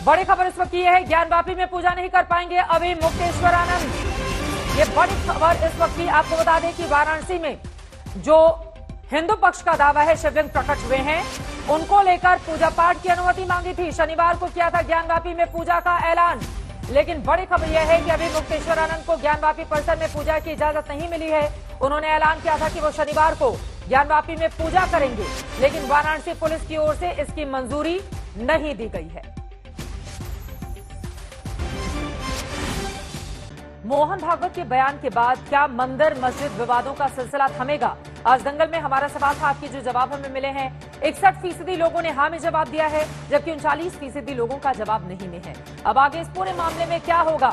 बड़ी खबर इस वक्त ये है, ज्ञानवापी में पूजा नहीं कर पाएंगे अभी मुक्तेश्वरानंद। ये बड़ी खबर इस वक्त की। आपको बता दें कि वाराणसी में जो हिंदू पक्ष का दावा है शिवलिंग प्रकट हुए हैं, उनको लेकर पूजा पाठ की अनुमति मांगी थी। शनिवार को किया था ज्ञानवापी में पूजा का ऐलान। लेकिन बड़ी खबर यह है कि अभी मुक्तेश्वरानंद को ज्ञानवापी परिसर में पूजा की इजाजत नहीं मिली है। उन्होंने ऐलान किया था कि वो शनिवार को ज्ञानवापी में पूजा करेंगे, लेकिन वाराणसी पुलिस की ओर से इसकी मंजूरी नहीं दी गई है। मोहन भागवत के बयान के बाद क्या मंदिर मस्जिद विवादों का सिलसिला थमेगा? आज दंगल में हमारा सवाल था, आपके जो जवाब हमें मिले हैं 61% लोगों ने हाँ में जवाब दिया है, जबकि 39% लोगों का जवाब नहीं में है। अब आगे इस पूरे मामले में क्या होगा?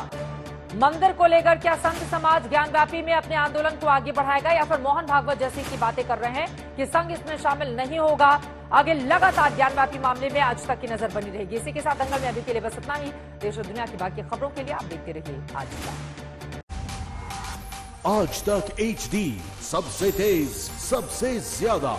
मंदिर को लेकर क्या संत समाज ज्ञानव्यापी में अपने आंदोलन को आगे बढ़ाएगा, या फिर मोहन भागवत जैसी की बातें कर रहे हैं कि संघ इसमें शामिल नहीं होगा? आगे लगातार ज्ञानव्यापी मामले में आज तक की नजर बनी रहेगी। इसी के साथ दंगल में अभी के लिए बस इतना ही। देश और दुनिया की बाकी खबरों के लिए आप देखते रहिए आज तक HD, सबसे तेज सबसे ज्यादा।